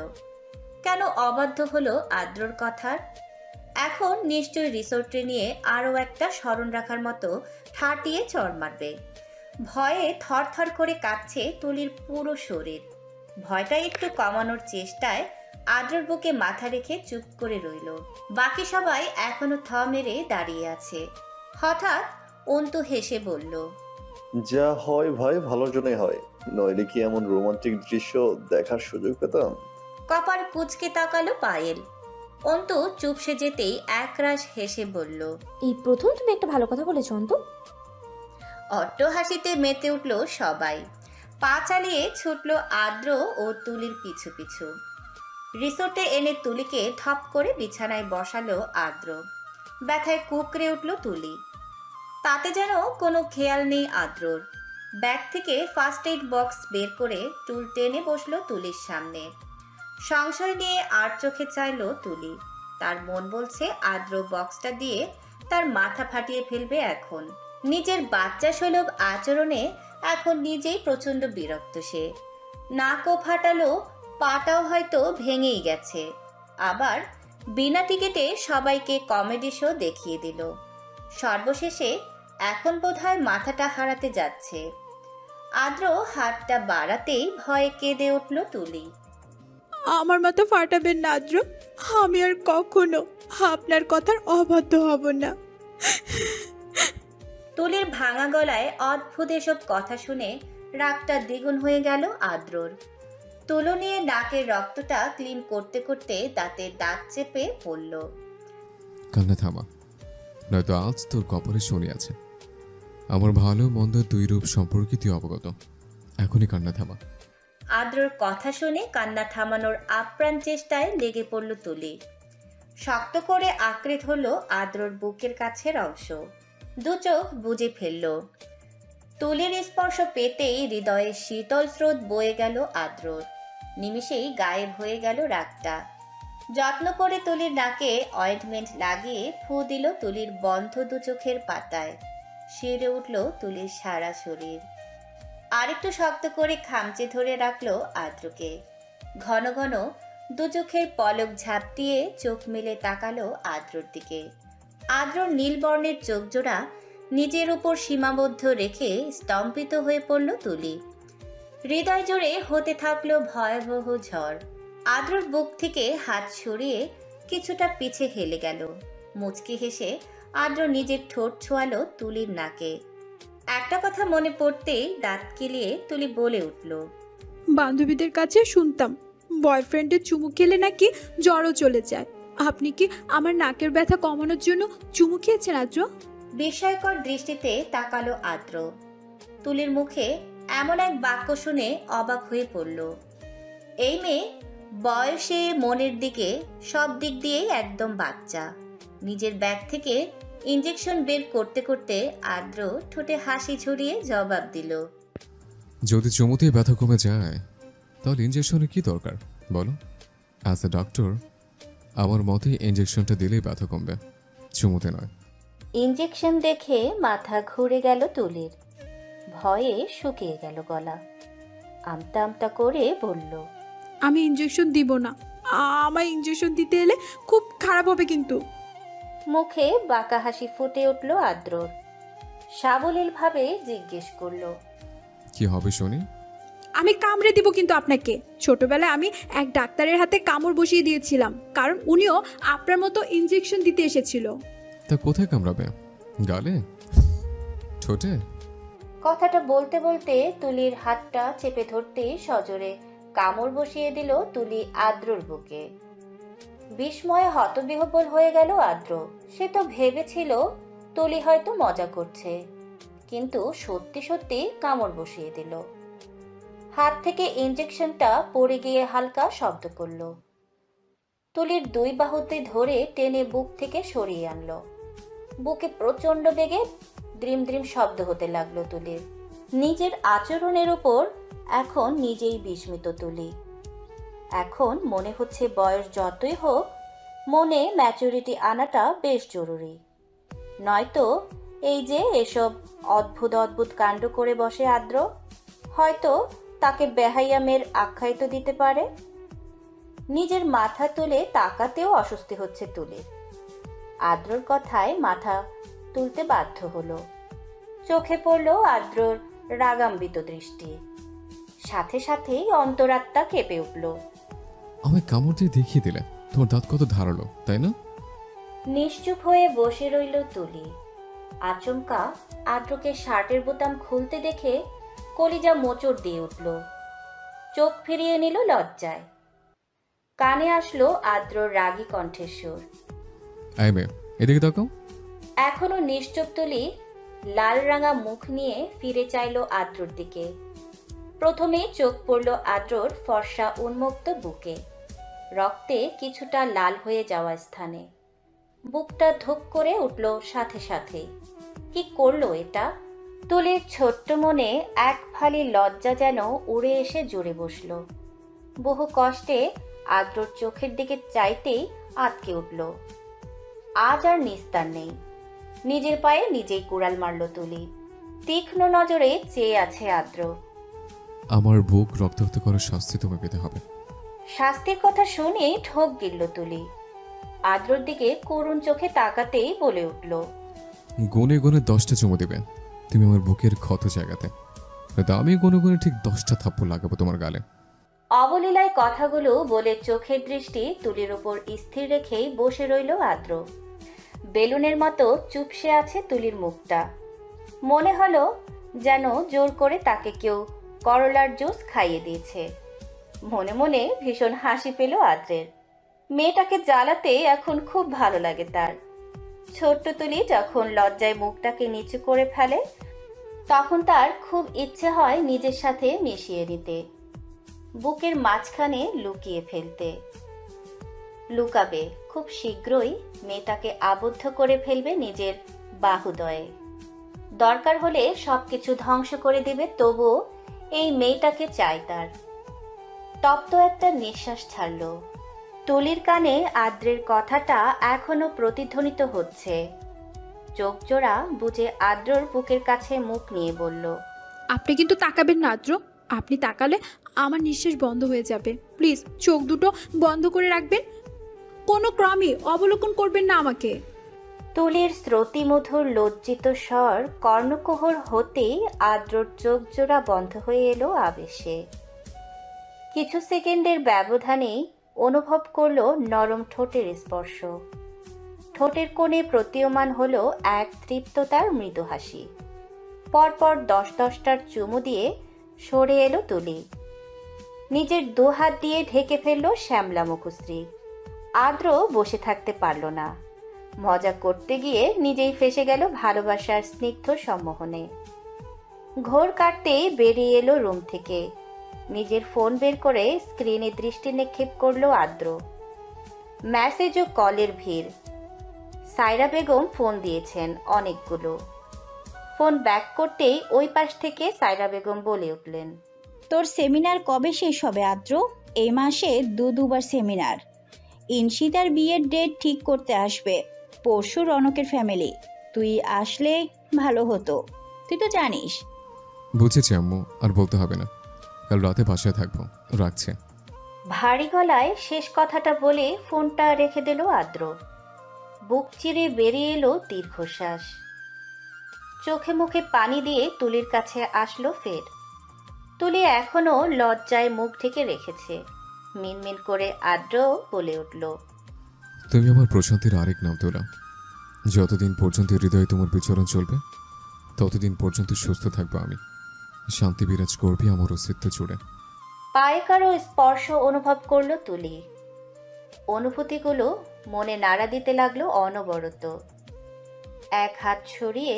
S1: কেন অবাধ্য হলো আদ্রর কথার? এখন নিশ্চয়ই রিসোর্টে নিয়ে আরও একটা স্মরণ রাখার মতো ঠাটিয়ে চড় মারবে। ভয়ে থরথর করে কাঁপছে তুলির পুরো শরীর। ভয়টা একটু কমানোর চেষ্টায় আদ্রর বুকে মাথা রেখে চুপ করে রইল। বাকি সবাই এখনো থ মেরে দাঁড়িয়ে আছে। হঠাৎ অন্তু হেসে বলল,
S4: যা হয় ভাই ভালোর জন্যই হয়, নইলে কি এমন রোমান্টিক দৃশ্য দেখার সুযোগ পেতাম?
S1: কপাল কুঁচকে তাকালো পায়েল। অন্তু চুপসে যেতেই একরাশ হেসে বলল,
S5: এই প্রথম তুমি একটা ভালো কথা বলেছ অন্তু।
S1: অট্ট হাসিতে মেতে উঠল সবাই। পা চালিয়ে ছুটল আদ্র ও তুলির পিছু পিছু। রিসোর্টে এনে তুলিকে ধপ করে বিছানায় বসালো আদ্র। ব্যথায় কুকড়ে উঠল তুলি। তাতে যেন কোনো খেয়াল নেই আদ্রর। ব্যাগ থেকে ফার্স্ট এইড বক্স বের করে টুল টেনে বসলো তুলির সামনে। সংশয় নিয়ে আর চোখে চাইল তুলি। তার মন বলছে আদ্র বক্সটা দিয়ে তার মাথা ফাটিয়ে ফেলবে এখন। নিজের বাচ্চা সুলভ আচরণে এখন নিজেই প্রচণ্ড বিরক্ত সে। নাকও ফাটালো, পাটাও হয়তো ভেঙেই গেছে। আবার বিনা টিকিটে সবাইকে কমেডি শো দেখিয়ে দিল। সর্বশেষে এখন বোধহয় মাথাটা হারাতে যাচ্ছে। আদ্র হাতটা বাড়াতেই ভয়ে কেঁদে উঠল তুলি।
S2: আমার মাথা ফাটাবেন না আদ্র, আমি আর কখনো আপনার কথার অবাধ্য হব না।
S1: তুলির ভাঙা গলায় অদ্ভুত এসব কথা শুনে রাগটা দ্বিগুণ হয়ে গেল আদ্রর। তুলো নিয়ে নাকের রক্তটা ক্লিন করতে করতে দাঁতে দাঁত চেপে পড়ল।
S3: কান্না থামা, নয়তো আজ তোর কপালে শনি আছে। আমার ভালো মন্দ দুই রূপ সম্পর্কে তুই অবগত। এখনই কান্না থামা।
S1: আদ্রর কথা শুনে কান্না থামানোর আপ্রাণ চেষ্টায় লেগে পড়ল তুলি। শক্ত করে আঁকড়ে ধরল আদ্রর বুকের কাছের অংশ। দু চোখ বুজে ফেলল। তুলির স্পর্শ পেতেই হৃদয়ে শীতল স্রোত বয়ে গেল আদ্রর। নিমিষেই গায়েব হয়ে গেল রাগটা। যত্ন করে তুলির নাকে অয়েন্টমেন্ট লাগিয়ে ফু দিল তুলির বন্ধ দু চোখের পাতায়। শিউরে উঠল তুলির সারা শরীর। আরেকটু শক্ত করে খামচে ধরে রাখলো আদ্রকে। ঘন ঘন দু চোখের পলক ঝাপটিয়ে চোখ মেলে তাকালো আদ্রর দিকে। আদ্রর নীলবর্ণের চোখ জোড়া নিজের উপর সীমাবদ্ধ রেখে স্তম্ভিত হয়ে পড়ল তুলি। হৃদয় জোড়ে হতে থাকলো ভয়াবহ ঝড়। আদ্রর বুক থেকে হাত সরিয়ে কিছুটা পিছে হেলে গেল। মুচকি হেসে আদ্র নিজের ঠোঁট ছোঁয়ালো তুলির নাকে। একটা কথা মনে পড়তেই দাঁত কিলিয়ে তুলি বলে উঠল,
S2: বান্ধবীদের কাছে শুনতাম বয়ফ্রেন্ডের চুমু খেলে নাকি জ্বরও চলে যায়। আপনি কি আমার নাকের ব্যথা কমানোর জন্য চুমু খেয়েছেন আদ্র?
S1: বিস্ময়কর দৃষ্টিতে তাকালো আদ্র। তুলির মুখে এমন এক বাক্য শুনে অবাক হয়ে পড়ল। এই মেয়ে বয়সে মনের দিকে সব দিক দিয়েই একদম বাচ্চা। নিজের ব্যাগ থেকে ইঞ্জেকশন বের করতে করতে আদ্র ঠোঁটে হাসি ঝরিয়ে জবাব দিল,
S3: যদি চুমুতেই ব্যথা কমে যায় তাহলে ইঞ্জেকশনের কি দরকার বলো? অ্যাজ এ ডক্টর আমার মতে ইঞ্জেকশনটা দিলেই ব্যথা কমবে, চুমুতে নয়।
S1: ইঞ্জেকশন দেখে মাথা ঘুরে গেল তুলির। ভয়ে শুকিয়ে গেল গলা। আমতা আমতা করে বলল,
S2: আমি ইঞ্জেকশন দিব না। আমার ইঞ্জেকশন দিতে এলে খুব খারাপ হবে কিন্তু।
S1: মুখে বাঁকা হাসি ফুটে উঠল আদ্রর। সাবলীলভাবে জিজ্ঞেস করলো,
S3: কি হবে শুনি?
S2: আমি কামড়ে দিব কিন্তু আপনাকে। ছোটবেলায় আমি এক ডাক্তারের হাতে কামড় বসিয়ে দিয়েছিলাম, কারণ উনিও আপনার মতো ইঞ্জেকশন দিতে এসেছিল।
S3: তা কোথায় কামড়াবে? গালে? ঠোঁটে?
S1: কথাটা বলতে বলতে তুলির হাতটা চেপে ধরতে সজোরে কামড় বসিয়ে দিল তুলি আদ্রর বুকে। বিস্ময়ে হতবিহ্বল হয়ে গেল আদ্র। সে তো ভেবেছিল তুলি হয়তো মজা করছে, কিন্তু সত্যি সত্যি কামড় বসিয়ে দিল। হাত থেকে ইঞ্জেকশনটা পড়ে গিয়ে হালকা শব্দ করল। তুলির দুই বাহুতে ধরে টেনে বুক থেকে সরিয়ে আনলো। বুকে প্রচন্ড বেগে দ্রিম দ্রিম শব্দ হতে লাগলো তুলির। নিজের আচরণের উপর এখন নিজেই বিস্মিত তুলি। এখন মনে হচ্ছে বয়স যতই হোক, মনে ম্যাচুরিটি আনাটা বেশ জরুরি। নয়তো এই যে এসব অদ্ভুত অদ্ভুত কাণ্ড করে বসে আদ্র, হয়তো তাকে বেহাইয়া মেয়ের আখ্যায়িত দিতে পারে। নিজের মাথা তুলে তাকাতেও অস্বস্তি হচ্ছে তুলির। আদ্রর কথায় মাথা তুলতে বাধ্য হলো। চোখে পড়ল আদ্রর রাগান্বিত দৃষ্টি। সাথে সাথেই অন্তরাত্মা কেঁপে উঠল।
S3: আমায় কামড় দিয়ে দেখিয়ে দিলে তোমার দাঁত কত ধারালো, তাই না?
S1: নিশ্চুপ হয়ে বসে রইল তুলি। আচমকা আদ্রকে শার্টের বোতাম খুলতে দেখে কলিজা মোচড় দিয়ে উঠল। চোখ ফিরিয়ে নিল লজ্জায়। কানে আসলো আদ্রর রাগী কণ্ঠস্বর,
S3: আই মে, এদিকে তাকাও।
S1: এখনো নিশ্চুপ তুলি লাল রাঙা মুখ নিয়ে ফিরে চাইল আদ্রর দিকে। প্রথমে চোখ পড়ল আদ্রর ফর্সা উন্মুক্ত বুকে, রক্তে কিছুটা লাল হয়ে যাওয়া স্থানে। বুকটা ধুক করে উঠল সাথে সাথে। কি করলো এটা? তুলির ছোট্ট মনে এক ফালি লজ্জা যেন উড়ে এসে জুড়ে বসল। বহু কষ্টে আদ্রর চোখের দিকে চাইতেই আটকে উঠল। আজ আর নিস্তার নেই। নিজের পায়ে নিজেই কুড়াল মারল তুলি। তীক্ষ্ণ নজরে চেয়ে আছে আদ্র।
S3: আমার বুক রক্তাক্ত করার শাস্তি তোমায় পেতে হবে।
S1: শাস্তির কথা শুনে ঠোক গিলল তুলি। আদ্রর দিকে করুণ চোখে তাকাতেই বলে উঠল,
S3: গুনে গুনে 10টা চুমু দিবে তুমি আমার বুকের ক্ষত জায়গাতে, নয়তো আমি গুনে গুনে ঠিক 10টা থাপ্পড় লাগাবো তোমার গালে।
S1: অবলীলায় কথাগুলো বলে চোখের দৃষ্টি তুলির উপর স্থির রেখেই বসে রইল আদ্র। বেলুনের মতো চুপসে আছে তুলির মুখটা। মনে হলো যেন জোর করে তাকে কেউ করলার জুস খাইয়ে দিয়েছে। মনে মনে ভীষণ হাসি পেল আদ্রের। মেয়েটাকে জ্বালাতে এখন খুব ভালো লাগে তার। ছোট্ট তুলি যখন লজ্জায় মুখটাকে নিচু করে ফেলে, তখন তার খুব ইচ্ছে হয় নিজের সাথে মিশিয়ে নিতে, বুকের মাঝখানে লুকিয়ে ফেলতে। লুকাবে, খুব শীঘ্রই মেয়েটাকে আবদ্ধ করে ফেলবে নিজের বাহুদয়ে। দরকার হলে সবকিছু ধ্বংস করে দেবে, তবুও এই মেয়েটাকে চাই তার। তপ্ত একটা নিঃশ্বাস ছাড়ল। তুলির কানে আদ্রের কথাটা এখনো প্রতিধ্বনিত হচ্ছে। চোখ জোড়া বুঝে আদ্রর বুকের কাছে মুখ নিয়ে বলল,
S2: আপনি কিন্তু তাকাবেন না আদ্র। আপনি তাকালে আমার নিঃশ্বাস বন্ধ হয়ে যাবে। প্লিজ চোখ দুটো বন্ধ করে রাখবেন। কোনো ক্রমে অবলোকন করবেন না আমাকে।
S1: তুলির শ্রুতিমধুর লজ্জিত স্বর কর্ণকুহর হতেই আদ্রর চোখ জোড়া বন্ধ হয়ে এলো আবেশে। কিছু সেকেন্ডের ব্যবধানেই অনুভব করলো নরম ঠোঁটের স্পর্শ। ঠোঁটের কোণে প্রতীয়মান হলো এক তৃপ্ততার মৃদু হাসি। পরপর 10-10টার চুমু দিয়ে সরে এলো তুলি। নিজের দুহাত দিয়ে ঢেকে ফেললো শ্যামলা মুখশ্রী। আদ্র বসে থাকতে পারল না। মজা করতে গিয়ে নিজেই ফেসে গেল ভালোবাসার স্নিগ্ধ সম্মোহনে। ঘোর কাটতেই বেরিয়ে এলো রুম থেকে। নিজের ফোন বের করে স্ক্রিনে দৃষ্টি নিক্ষেপ করলো আদ্র। মেসেজ ও কলের ভিড়। সাইরা বেগম ফোন দিয়েছেন অনেকগুলো। ফোন ব্যাক করতেই ওই পাশ থেকে সাইরা বেগম বলে উঠলেন,
S11: তোর সেমিনার কবে শেষ হবে আদ্র? এই মাসে দুবার সেমিনার। ইনশিতার বিয়ের ডেট ঠিক করতে আসবে পরশু রনকের ফ্যামিলি। তুই আসলে ভালো হতো, তুই তো জানিস।
S3: বুঝেছি আম্মু, আর বলতে হবে না। কাল রাতে বাসায় থাকবো, রাখছে।
S1: ভারী গলায় শেষ কথাটা বলে ফোনটা রেখে দিল আদ্র। বুক চিরে বেরিয়ে এলো দীর্ঘশ্বাস। চোখে মুখে পানি দিয়ে তুলির কাছে আসলো ফের। তুলি এখনো লজ্জায় মুখ ঢেকে রেখেছে। মিনমিন করে আদ্র বলে উঠল,
S3: তুমি আমার প্রশান্তির আরেক নাম তোলা। যতদিন পর্যন্ত হৃদয়ে তোমার বিচরণ চলবে, ততদিন পর্যন্ত সুস্থ থাকবো আমি। শান্তি বিরাজ করবে আমার অস্তিত্ব জুড়ে।
S1: পায়ে কারো স্পর্শ অনুভব করলো তুলি। অনুভূতিগুলো মনে নাড়া দিতে লাগলো অনবরত। এক হাত সরিয়ে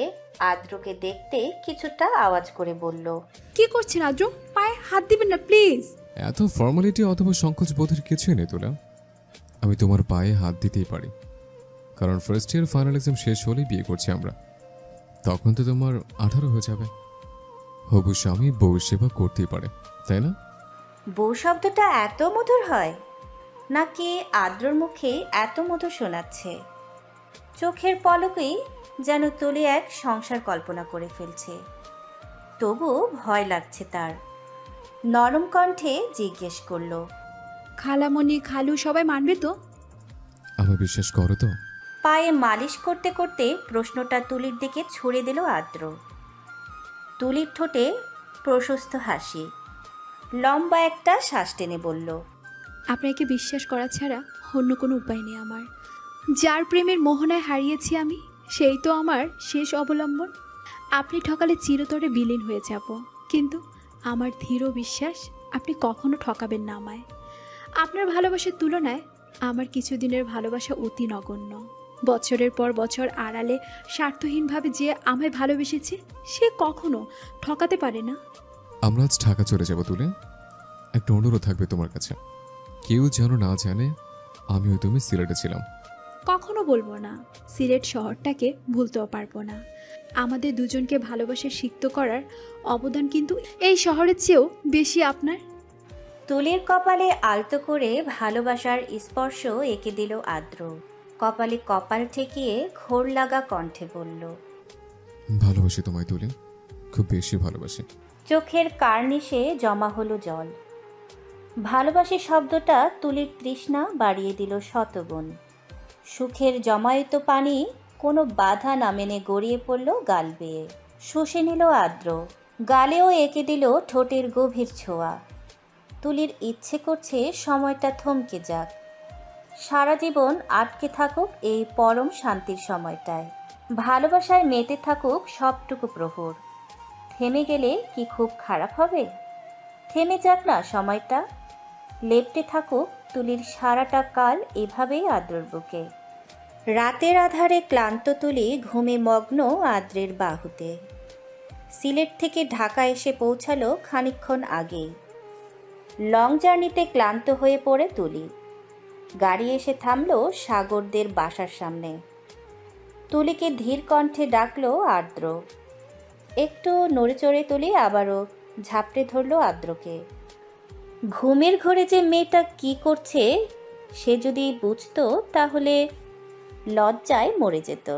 S1: আদ্রকে দেখতে কিছুটা আওয়াজ করে বলল,
S2: কি করছেন আদ্র? পায়ে হাত দিবেন না প্লিজ।
S3: এত ফর্মালিটি অথবা সংকোচ বোধের কিছুই নেই তোলা। আমি তোমার পায়ে হাত দিতেই পারি, কারণ ফার্স্ট ইয়ার ফাইনাল এক্সাম শেষ হলেই বিয়ে করছি আমরা। তখন তো তোমার 18 হয়ে যাবে। হবু স্বামী বউয়ের সেবা করতেই পারে, তাই না?
S1: বউ শব্দটা এত মধুর হয় নাকি আদ্রর মুখে এত মধুর শোনাচ্ছে? চোখের পলকেই যেন তুলি এক সংসার কল্পনা করে ফেলছে। তবু ভয় লাগছে তার। নরম কণ্ঠে জিজ্ঞেস করলো,
S2: খালামণি খালু সবাই মানবে তো?
S3: আমার বিশ্বাস করো তো?
S1: পায়ে মালিশ করতে করতে প্রশ্নটা তুলির দিকে ছুড়ে দিল আদ্র। তুলির ঠোঁটে প্রশস্ত হাসি। লম্বা একটা শ্বাস টেনে বলল,
S2: আপনাকে বিশ্বাস করা ছাড়া অন্য কোনো উপায় নেই আমার। যার প্রেমের মোহনায় হারিয়েছি আমি, সেই তো আমার শেষ অবলম্বন। আপনি ঠকালে চিরতরে বিলীন হয়ে যাব, কিন্তু আমার দৃঢ় বিশ্বাস আপনি কখনো ঠকাবেন না আমায়। আপনার ভালোবাসার তুলনায় আমার কিছুদিনের ভালোবাসা অতি নগণ্য। বছরের পর বছর আড়ালে স্বার্থহীনভাবে যে আমায় ভালোবেসেছে, সে কখনো ঠকাতে পারে না।
S3: আমরা আজ ঢাকা চলে যাব তুলে। একটা অনুরোধ থাকবে তোমার কাছে, কেউ যেন না জানে আমি ও তুমি সিলেটে ছিলাম।
S2: কখনো বলবো না। সিলেট শহরটাকে ভুলতেও পারবো না। আমাদের দুজনকে ভালোবাসা সিক্ত করার অবদান কিন্তু এই শহরের চেয়েও বেশি আপনার।
S1: তুলির কপালে আলতো করে ভালোবাসার স্পর্শ এঁকে দিল আদ্র। কপালে কপাল ঠেকিয়ে ঘোর লাগা কণ্ঠে বলল,
S3: ভালোবাসি তোমায় তুলে, খুব বেশি ভালোবাসি।
S1: চোখের কার্নিশে জমা হলো জল। ভালোবাসি শব্দটা তুলির তৃষ্ণা বাড়িয়ে দিল শতগুণ। সুখের জমায়িত পানি কোনো বাধা না মেনে গড়িয়ে পড়ল গাল বেয়ে। শুষে নিল আদ্র। গালেও এঁকে দিল ঠোঁটের গভীর ছোঁয়া। তুলির ইচ্ছে করছে সময়টা থমকে যাক, সারা জীবন আটকে থাকুক এই পরম শান্তির সময়টায়। ভালোবাসায় মেতে থাকুক সবটুকু প্রহর। থেমে গেলে কি খুব খারাপ হবে? থেমে যাক না সময়টা, লেপ্টে থাকুক তুলির সারাটা কাল এভাবেই আদ্রর বুকে। রাতের আধারে ক্লান্ত তুলি ঘুমে মগ্ন আদ্রের বাহুতে। সিলেট থেকে ঢাকা এসে পৌঁছালো খানিকক্ষণ আগেই। লং জার্নিতে ক্লান্ত হয়ে পড়ে তুলি। গাড়ি এসে থামলো সাগরদের বাসার সামনে। তুলিকে ধীর কণ্ঠে ডাকলো আদ্র। একটু নড়েচড়ে তুলি আবারও ঝাপটে ধরলো আদ্রকে। ঘুমের ঘরে যে মেয়েটা কি করছে সে যদি বুঝতো তাহলে লজ্জায় মরে যেত।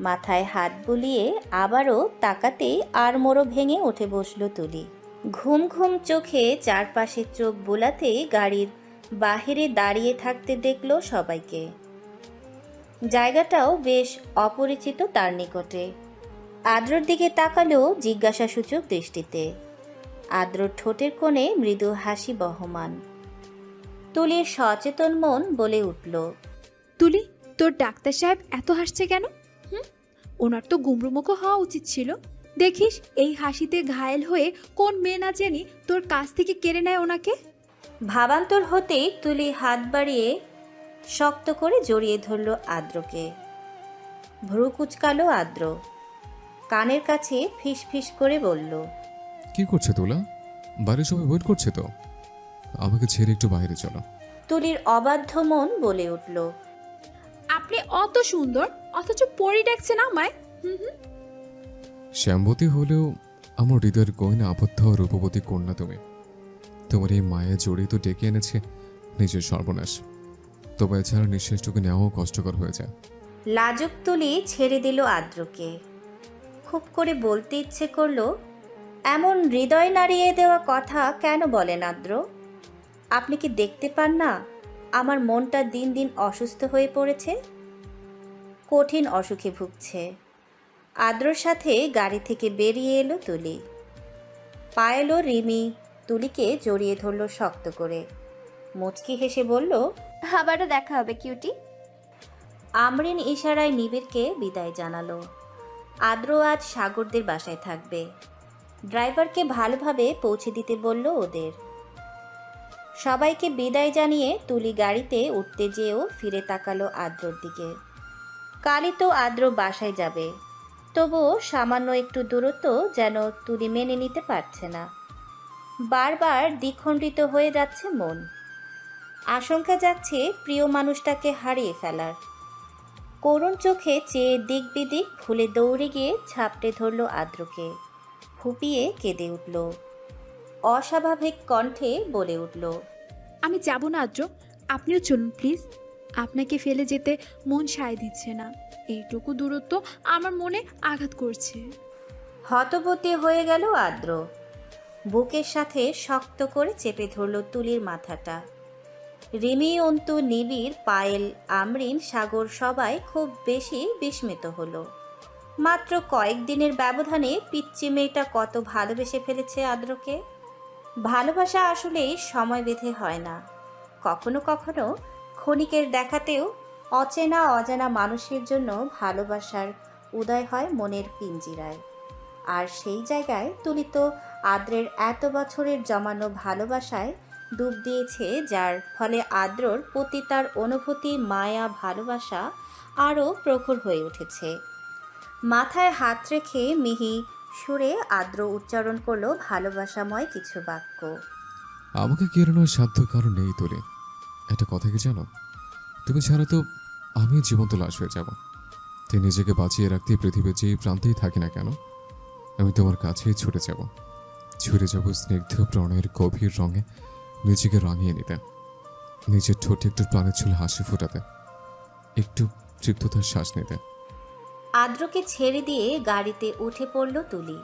S1: মাথায় হাত বুলিয়ে আবারও তাকাতেই আড়মোড়ো ভেঙে উঠে বসলো তুলি। ঘুম ঘুম চোখে চারপাশে চোখ বোলাতেই গাড়ির বাহিরে দাঁড়িয়ে থাকতে দেখলো সবাইকে। জায়গাটাও বেশ অপরিচিত তার নিকটে। আদ্রর দিকে তাকালো জিজ্ঞাসাসূচক দৃষ্টিতে। আদ্রর ঠোঁটের কোণে মৃদু হাসি বহমান। তুলির সচেতন মন বলে উঠল,
S2: তুলি, তোর ডাক্তার সাহেব এত হাসছে কেন? ওনার তো গুমরুমুখো হওয়া উচিত ছিল। দেখিস এই হাসিতে ঘায়েল হয়ে কোন মেয়ে না জানি তোর কাছ থেকে কেড়ে নেয় ওনাকে।
S1: ভাবান্তর হতেই তুলি হাত বাড়িয়ে শক্ত করে জড়িয়ে ধরল আদ্রকে। ভ্রু কুচকালো আদ্র। কানের কাছে ফিস ফিস করে বলল,
S3: কি করছে তোলা? বাড়ির সবাই ওয়েট করছে তো, আমাকে ছেড়ে একটু বাইরে চলো।
S1: তুলির অবাধ্য মন বলে উঠল,
S2: আপনি অত সুন্দর অথচ পরি ডাকছেন আমায়?
S3: শ্যামবতী হলেও আমার হৃদয়ের গয়না আবদ্ধ রূপবতী কন্যা তুমি। তোমার এই মায়া জড়িয়ে তো ডেকে এনেছে নিজের সর্বনাশ। তবে এছাড়া নিঃশ্বাসটুকু নেওয়াও কষ্টকর হয়ে যায়।
S1: লাজুক তুলি ছেড়ে দিল আদ্রকে। খুব করে বলতে ইচ্ছে করলো, এমন হৃদয় নাড়িয়ে দেওয়া কথা কেন বলেন আদ্র? আপনি কি দেখতে পান না আমার মনটা দিন দিন অসুস্থ হয়ে পড়েছে, কঠিন অসুখে ভুগছে। আদ্রর সাথে গাড়ি থেকে বেরিয়ে এলো তুলি। পায়েলো রিমি তুলিকে জড়িয়ে ধরল শক্ত করে। মুচকি হেসে বলল,
S7: আবারও দেখা হবে কিউটি।
S1: আমরিন ইশারায় নিবিড়কে বিদায় জানালো। আদ্র আজ সাগরদের বাসায় থাকবে। ড্রাইভারকে ভালোভাবে পৌঁছে দিতে বলল ওদের। সবাইকে বিদায় জানিয়ে তুলি গাড়িতে উঠতে যেয়েও ফিরে তাকালো আদ্রর দিকে। কালই তো আদ্র বাসায় যাবে, তবুও সামান্য একটু দূরত্ব যেন তুলি মেনে নিতে পারছে না। বারবার দ্বিখণ্ডিত হয়ে যাচ্ছে মন। আশঙ্কা যাচ্ছে প্রিয় মানুষটাকে হারিয়ে ফেলার। করুণ চোখে চেয়ে দিক বিদিক ভুলে দৌড়ে গিয়ে ঝাপটে ধরল আদ্রকে। ফুপিয়ে কেঁদে উঠল। অস্বাভাবিক কণ্ঠে বলে উঠল,
S2: আমি যাব না আদ্র, আপনিও চলুন প্লিজ। আপনাকে ফেলে যেতে মন সায় দিচ্ছে না। এইটুকু দূরত্ব আমার মনে আঘাত করছে।
S1: হতবতী হয়ে গেল আদ্র। বুকের সাথে শক্ত করে চেপে ধরল তুলির মাথাটা। রিমি, অন্তু, নিবিড়, পায়েল, আমরিন, সাগর সবাই খুব বেশি বিস্মিত হলো। মাত্র কয়েকদিনের ব্যবধানে পিচ্চি মেয়েটা কত ভালোবেসে ফেলেছে আদ্রকে। ভালোবাসা আসলেই সময় বেঁধে হয় না। কখনো কখনো ক্ষণিকের দেখাতেও অচেনা অজানা মানুষের জন্য ভালোবাসার উদয় হয় মনের পিঞ্জিরায়। আর সেই জায়গায় তুলি তো আদ্রের এত বছরের জমানো ভালোবাসায় ডুব দিয়েছে, যার ফলে আদ্রর প্রতি তার অনুভূতি, মায়া, ভালোবাসা আরও প্রখর হয়ে উঠেছে। মাথায় হাত রেখে মিহি সুরে আদ্র উচ্চারণ করলো ভালোবাসাময় কিছু বাক্য।
S3: আমাকে কেড়ানোর সাধ্য কারণ নেই তুলি। একটা কথা কি জানো, তুমি ছাড়া তো আমি জীবন্ত লাশ হয়ে যাব। তুই নিজেকে বাঁচিয়ে রাখতে পৃথিবীর যে প্রান্তেই থাকি না কেন, আমি তোমার কাছেই ছুটে যাব স্নিগ্ধ প্রণয়ের গভীর রঙে নিজেকে রাঙিয়ে নিতে, নিজের ঠোঁটে একটু প্রাণের ছুলে হাসি ফোটাতে, একটু তৃপ্ততার শ্বাস নিতে।
S1: আদ্রকে ছেড়ে দিয়ে গাড়িতে উঠে পড়ল তুলি।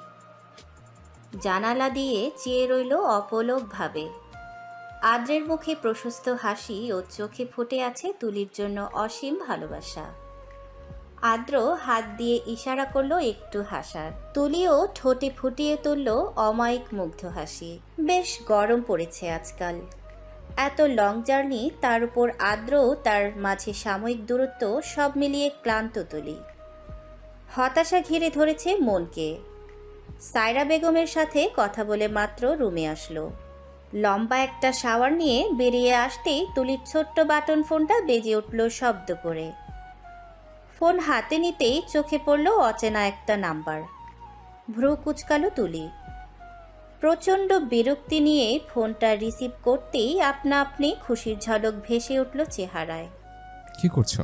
S1: জানালা দিয়ে চেয়ে রইল অপলক ভাবে। আদ্রের মুখে প্রশস্ত হাসি ও চোখে ফুটে আছে তুলির জন্য অসীম ভালোবাসা। আদ্র হাত দিয়ে ইশারা করলো একটু হাসার। তুলিও ঠোঁটে ফুটিয়ে তুলল অমায়িক মুগ্ধ হাসি। বেশ গরম পড়েছে আজকাল। এত লং জার্নি, তার উপর আদ্র, তার মাঝে সাময়িক দূরত্ব, সব মিলিয়ে ক্লান্ত তুলি। হতাশা ঘিরে ধরেছে মনকে। সায়রা বেগমের সাথে কথা বলে মাত্র রুমে আসলো। লম্বা একটা শাওয়ার নিয়ে বেরিয়ে আসতেই তুলির ছোট্ট বাটন ফোনটা বেজে উঠল শব্দ করে। ফোন হাতে নিতেই চোখে পড়ল অচেনা একটা নাম্বার। ভ্রু কুচকালো তুলি। প্রচণ্ড বিরক্তি নিয়ে ফোনটা রিসিভ করতেই আপনা আপনি খুশির ঝলক ভেসে উঠল চেহারায়।
S3: কি করছো?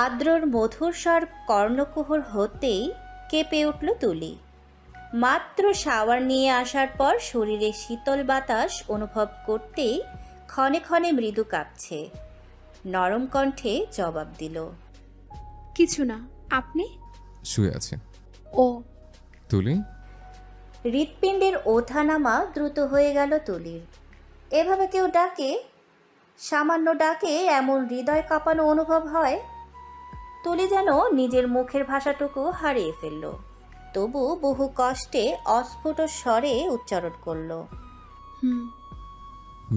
S1: আদ্রর মধুর স্বর কর্ণকুহর হতেই কেঁপে উঠল তুলি। মাত্র শাওয়ার নিয়ে আসার পর শরীরে শীতল বাতাস অনুভব করতেই ক্ষণে ক্ষণে মৃদু কাঁপছে। নরম কণ্ঠে জবাব দিল,
S2: কিছু না। আপনি?
S3: শুয়ে আছে।
S2: ও
S3: তুলি?
S1: হৃৎপিণ্ডের ওঠানামা দ্রুত হয়ে গেল তুলির। এভাবে কেউ ডাকে? সামান্য ডাকে এমন হৃদয় কাঁপানো অনুভব হয়? তুলি যেন নিজের মুখের ভাষাটুকু হারিয়ে ফেলল। তবু বহু কষ্টে অস্ফুট স্বরে উচ্চারণ করল,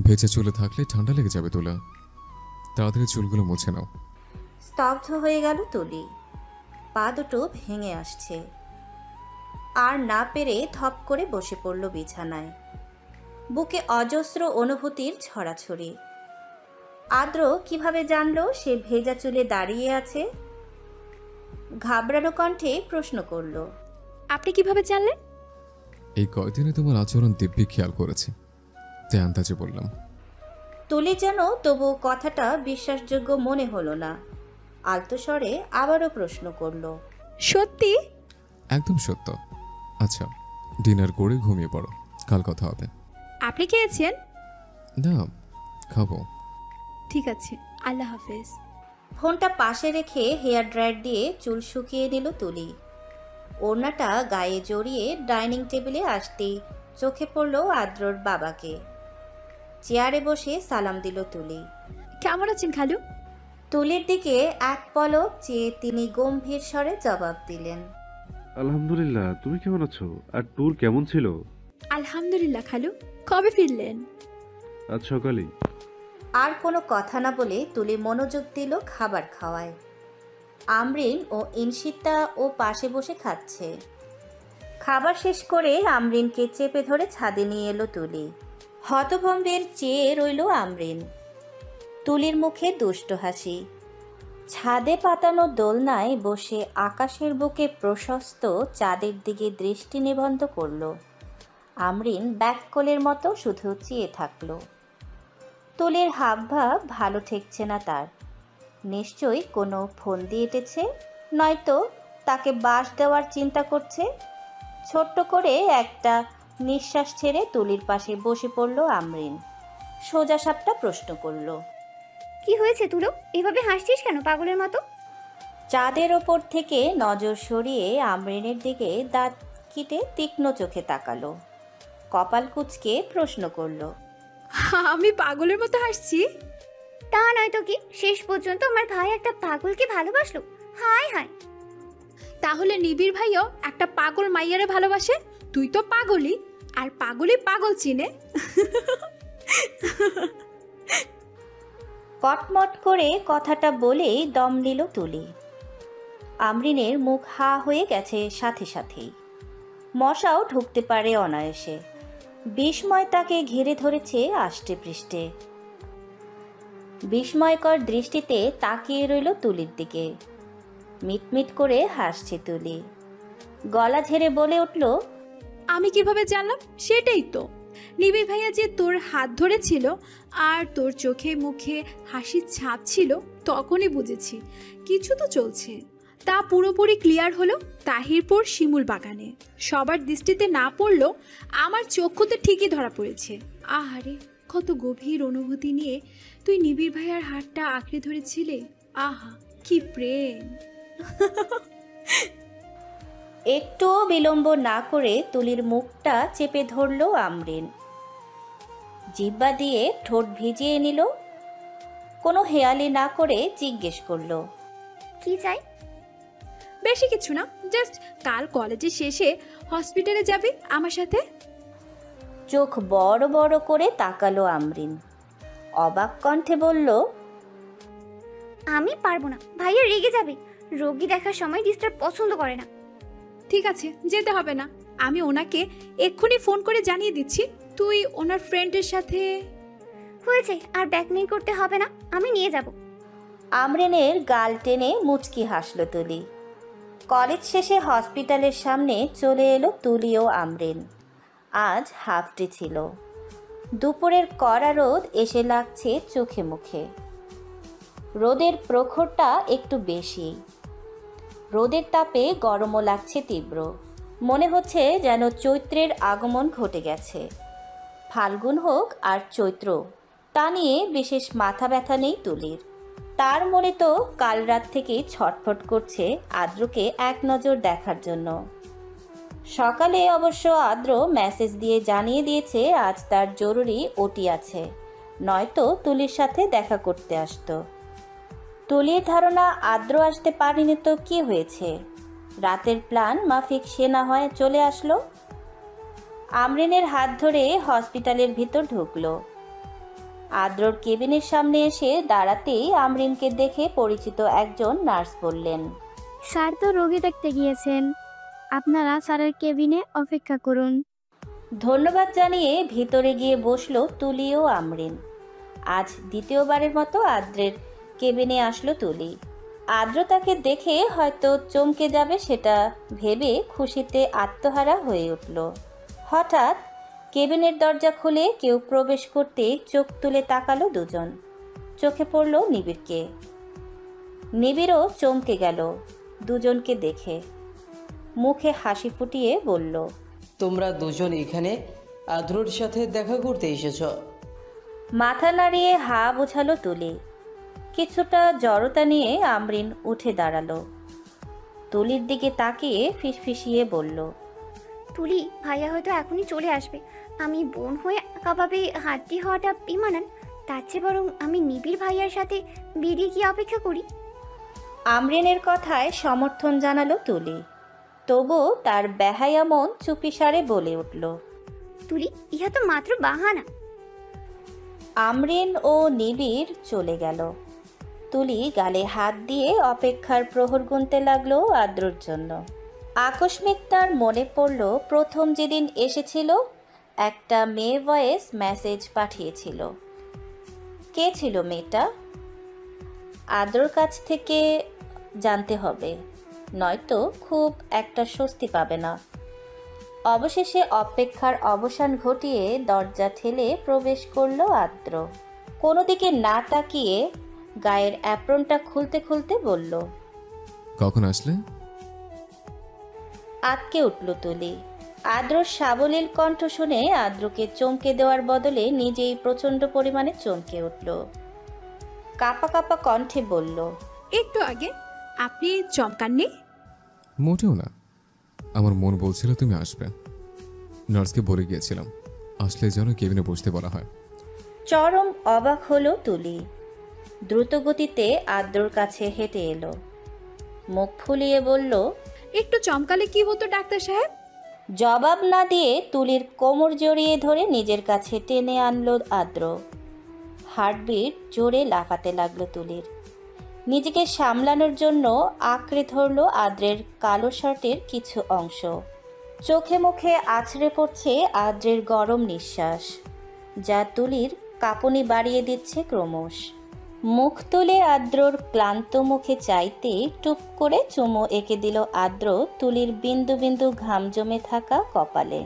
S3: ভেজা চুলে থাকলে ঠান্ডা লেগে যাবে তুলা, তাড়াতাড়ি চুলগুলো মুছে নাও।
S1: স্তব্ধ হয়ে গেল তুলি। পা দুটো ভেঙে আসছে। আর না পেরে ধপ করে বসে পড়ল বিছানায়। বুকে অজস্র অনুভূতির ছড়াছড়ি। আদ্র কিভাবে জানলো সে ভেজা চুলে দাঁড়িয়ে আছে? ঘাবড়ানো কণ্ঠে প্রশ্ন করল,
S2: আপনি কিভাবে জানলেন?
S3: এই কয়দিনে তোমার আচরণ দিব্যি খেয়াল করেছে, তাই আন্দাজে বললাম।
S1: তুলি যেন তবু কথাটা বিশ্বাসযোগ্য মনে হলো না। আলতো স্বরে আবারও প্রশ্ন করল,
S2: সত্যি?
S3: একদম সত্য। আচ্ছা, ডিনার করে ঘুমিয়ে পড়ো, কাল কথা হবে।
S2: আপনি খেয়েছেন?
S3: না, খাবো।
S2: ঠিক আছে, আল্লাহ হাফেজ।
S1: ফোনটা পাশে রেখে হেয়ার ড্রায়ার দিয়ে চুল শুকিয়ে নিল তুলি। ওড়নাটা গায়ে জড়িয়ে ডাইনিং টেবিলে আসতেই চোখে পড়ল আদ্রর বাবাকে। চেয়ারে বসে সালাম দিল তুলি।
S2: কেমন আছেন খালু?
S1: তুলির দিকে এক পলক চেয়ে তিনি গম্ভীর স্বরে জবাব দিলেন,
S12: আলহামদুলিল্লাহ। তুমি কেমন আছো? আর ট্যুর কেমন ছিল?
S2: আলহামদুলিল্লাহ খালু। কবে ফিরলেন?
S12: আজ সকালেই।
S1: আর কোনো কথা না বলে তুলি মনোযোগ দিল খাবার খাওয়ায়। আমরিন ও ইনশিতা ও পাশে বসে খাচ্ছে। খাবার শেষ করে আমরিনকে চেপে ধরে ছাদে নিয়ে এলো তুলি। হতভম্বের চেয়ে রইল আমরিন। তুলির মুখে দুষ্ট হাসি। ছাদে পাতানো দোলনায় বসে আকাশের বুকে প্রশস্ত চাঁদের দিকে দৃষ্টি নিবদ্ধ করল। আমরিন ব্যাককলের মতো শুধু চেয়ে থাকল। তুলির হাবভাব ভালো ঠেকছে না তার। নিশ্চয়ই কোনো ফোন দিয়ে এঁটেছে, নয়তো তাকে বাস দেওয়ার চিন্তা করছে। ছোট্ট করে একটা নিঃশ্বাস ছেড়ে তুলির পাশে বসে পড়ল আমরিন। সোজা সাপটা প্রশ্ন করল,
S9: কি হয়েছে তুলো? এভাবে হাসছিস কেন পাগলের মতো?
S1: চাঁদের ওপর থেকে নজর সরিয়ে আমরিনের দিকে দাঁত কিটে তীক্ষ্ণ চোখে তাকালো। কপাল কুঁচকে প্রশ্ন করল,
S2: আমি পাগলের মতো হাসছি?
S9: তা নয় তো কি, শেষ পর্যন্ত আমার ভাই একটা পাগলকে ভালোবাসলো। হায় হায়।
S2: তাহলে নিবিড় ভাইও একটা পাগল মাইয়ারে ভালোবাসে? তুই তো পাগলই, আর পাগলই পাগল চিনে।
S1: কটমট করে কথাটা বলেই দম নিল তুলি। আমরিনের মুখ হা হয়ে গেছে সাথে সাথেই। মশাও ঢুকতে পারে অনায়াসে। বিস্ময় তাকে ঘিরে ধরেছে আষ্টে পৃষ্ঠে। বিস্ময়কর দৃষ্টিতে তাকিয়ে রইল তুলির দিকে। মিটমিট করে হাসছে তুলি। গলা ঝেড়ে বলে উঠল,
S2: আমি কিভাবে জানলাম? সেটাই তো, নিবিড় ভাইয়া যে তোর হাত ধরেছিল আর তোর চোখে মুখে হাসির ছাপ ছিল, তখনই বুঝেছি কিছু তো চলছে। তা পুরোপুরি ক্লিয়ার হলো তাহিরপুর শিমুল বাগানে। সবার দৃষ্টিতে না পড়লো, আমার চক্ষুতে ঠিকই ধরা পড়েছে। আহারে, কত গভীর অনুভূতি নিয়ে তুই নিবিড় ভাইয়ার হাতটা আঁকড়ে ধরেছিলে। আহা, কি প্রেম!
S1: একটুও বিলম্ব না করে তুলির মুখটা চেপে ধরল আমরিন। জিহ্বা দিয়ে ঠোঁট ভিজিয়ে নিল। কোনো হেয়ালি না করে জিজ্ঞেস করল,
S9: কি চাই?
S2: বেশি কিছু না, জাস্ট কাল কলেজের শেষে হসপিটালে যাবি আমার সাথে।
S1: চোখ বড় বড় করে তাকালো আমরিন। অবাক কণ্ঠে বলল,
S9: আমি পারবো না, ভাইয়া রেগে যাবে। রোগী দেখার সময় ডিস্টার্ব পছন্দ করে না।
S2: ঠিক আছে, যেতে হবে না। আমি ওনাকে এক্ষুনি ফোন করে জানিয়ে দিচ্ছি তুই ওনার ফ্রেন্ডের সাথে।
S9: হয়েছে, আর ব্যাকমেল করতে হবে না, আমি নিয়ে যাব।
S1: আমরিনের গাল টেনে মুচকি হাসল তুলি। কলেজ শেষে হসপিটালের সামনে চলে এলো তুলি ও আমরিন। আজ হাফ ডে ছিল। দুপুরের কড়া রোদ এসে লাগছে চোখে মুখে। রোদের প্রখরটা একটু বেশি। রোদের তাপে গরমও লাগছে তীব্র। মনে হচ্ছে যেন চৈত্রের আগমন ঘটে গেছে। ফাল্গুন হোক আর চৈত্র, তা নিয়ে বিশেষ মাথা ব্যথা নেই তুলির। তার মনে তো কাল রাত থেকেই ছটফট করছে আদ্রকে এক নজর দেখার জন্য। সকালে অবশ্য আদ্র মেসেজ দিয়ে জানিয়ে দিয়েছে আজ তার জরুরি ওটি আছে, নয়তো তুলির সাথে দেখা করতে আসতো। তুলির ধারণা আদ্র আসতে পারেনি তো কি হয়েছে, রাতের প্ল্যান মাফিক সে না হয় চলে আসলো। আমরিনের হাত ধরে হসপিটালের ভিতর ঢুকলো। আদ্রর কেবিনের সামনে এসে দাঁড়াতেই আমরিনকে দেখে পরিচিত একজন নার্স বললেন,
S9: স্যার তো রোগী দেখতে গিয়েছেন, আপনারা স্যারের কেবিনে অপেক্ষা করুন।
S1: ধন্যবাদ জানিয়ে ভিতরে গিয়ে বসলো তুলি ও আমরিন। আজ দ্বিতীয়বারের মতো আদ্রের কেবিনে আসলো তুলি। আদ্র তাকে দেখে হয়তো চমকে যাবে সেটা ভেবে খুশিতে আত্মহারা হয়ে উঠল। হঠাৎ কেবিনের দরজা খুলে কেউ প্রবেশ করতেই চোখ তুলে তাকালো দুজন। চোখে পড়ল নিবিড়কে। নিবিড়ও চমকে গেল দুজনকে দেখে। মুখে হাসি ফুটিয়ে বলল,
S10: তোমরা দুজন এখানে আদ্রর সাথে দেখা করতে এসেছ?
S1: মাথা নাড়িয়ে হা বোঝালো তুলি। কিছুটা জড়তা নিয়ে আমরিন উঠে দাঁড়ালো। তুলির দিকে তাকিয়ে ফিসফিসিয়ে বলল,
S9: তুলি, ভাইয়া হয়তো এখনই চলে আসবে। আমি বোন হয়ে কাবাবে হাড্ডি হওয়াটা বিমানান, তার চেয়ে বরং আমি নিবিড় ভাইয়ার সাথে বেরিয়ে গিয়ে অপেক্ষা করি।
S1: আমরিনের কথায় সমর্থন জানালো তুলি। তবু তার বেহায়া মন চুপিসারে বলে উঠল,
S9: তুলি, ইহা তো মাত্র বাহানা।
S1: আমরিন ও নিবিড় চলে গেল। তুলি গালে হাত দিয়ে অপেক্ষার প্রহর গুনতে লাগলো আদ্রর জন্য। আকস্মিক তার মনে পড়ল প্রথম যেদিন এসেছিল একটা মেয়ে ভয়েস মেসেজ পাঠিয়েছিল। কে ছিল মেয়েটা? আদ্রর কাছ থেকে জানতে হবে, নয়তো খুব একটা স্বস্তি পাবে না। অবশেষে অপেক্ষার অবসান ঘটিয়ে দরজা ঠেলে প্রবেশ করলো আদ্র। কোনো দিকে না তাকিয়ে গায়ের অ্যাপ্রনটা খুলতে খুলতে বলল,
S3: কখন আসলে?
S1: আটকে উঠল তুলি। আদ্রর সাবলীল কণ্ঠ শুনে আদ্রকে চমকে দেওয়ার বদলে নিজেই প্রচণ্ড পরিমাণে চমকে উঠল। কাঁপা কাঁপা কণ্ঠে বলল,
S2: একটু আগে আপনি চমকাননি?
S3: মোটেও না, আমার মন বলছিল তুমি আসবে। নার্সকে বলে গিয়েছিলাম আসলে যেন কেবিনে বসতে বলা হয়।
S1: চরম অবাক হলো তুলি। দ্রুতগতিতে আদ্রর কাছে হেঁটে এলো, মুখ ফুলিয়ে বলল,
S2: একটু চমকালে কি হতো ডাক্তার সাহেব?
S1: জবাব না দিয়ে তুলির কোমর জড়িয়ে ধরে নিজের কাছে টেনে আনলো আদ্র। হার্টবিট জোরে লাফাতে লাগলো তুলির। নিজেকে সামলানোর জন্য আঁকড়ে ধরল আদ্রের কালো শার্টের কিছু অংশ। চোখে মুখে আছড়ে পড়ছে আদ্রের গরম নিঃশ্বাস, যা তুলির কাঁপুনি বাড়িয়ে দিচ্ছে ক্রমশ। মুখ তুলে আদ্রর ক্লান্ত মুখে চাইতে টুপ করে চুমো এঁকে দিল আদ্র তুলির বিন্দু বিন্দু ঘাম জমে থাকা কপালে।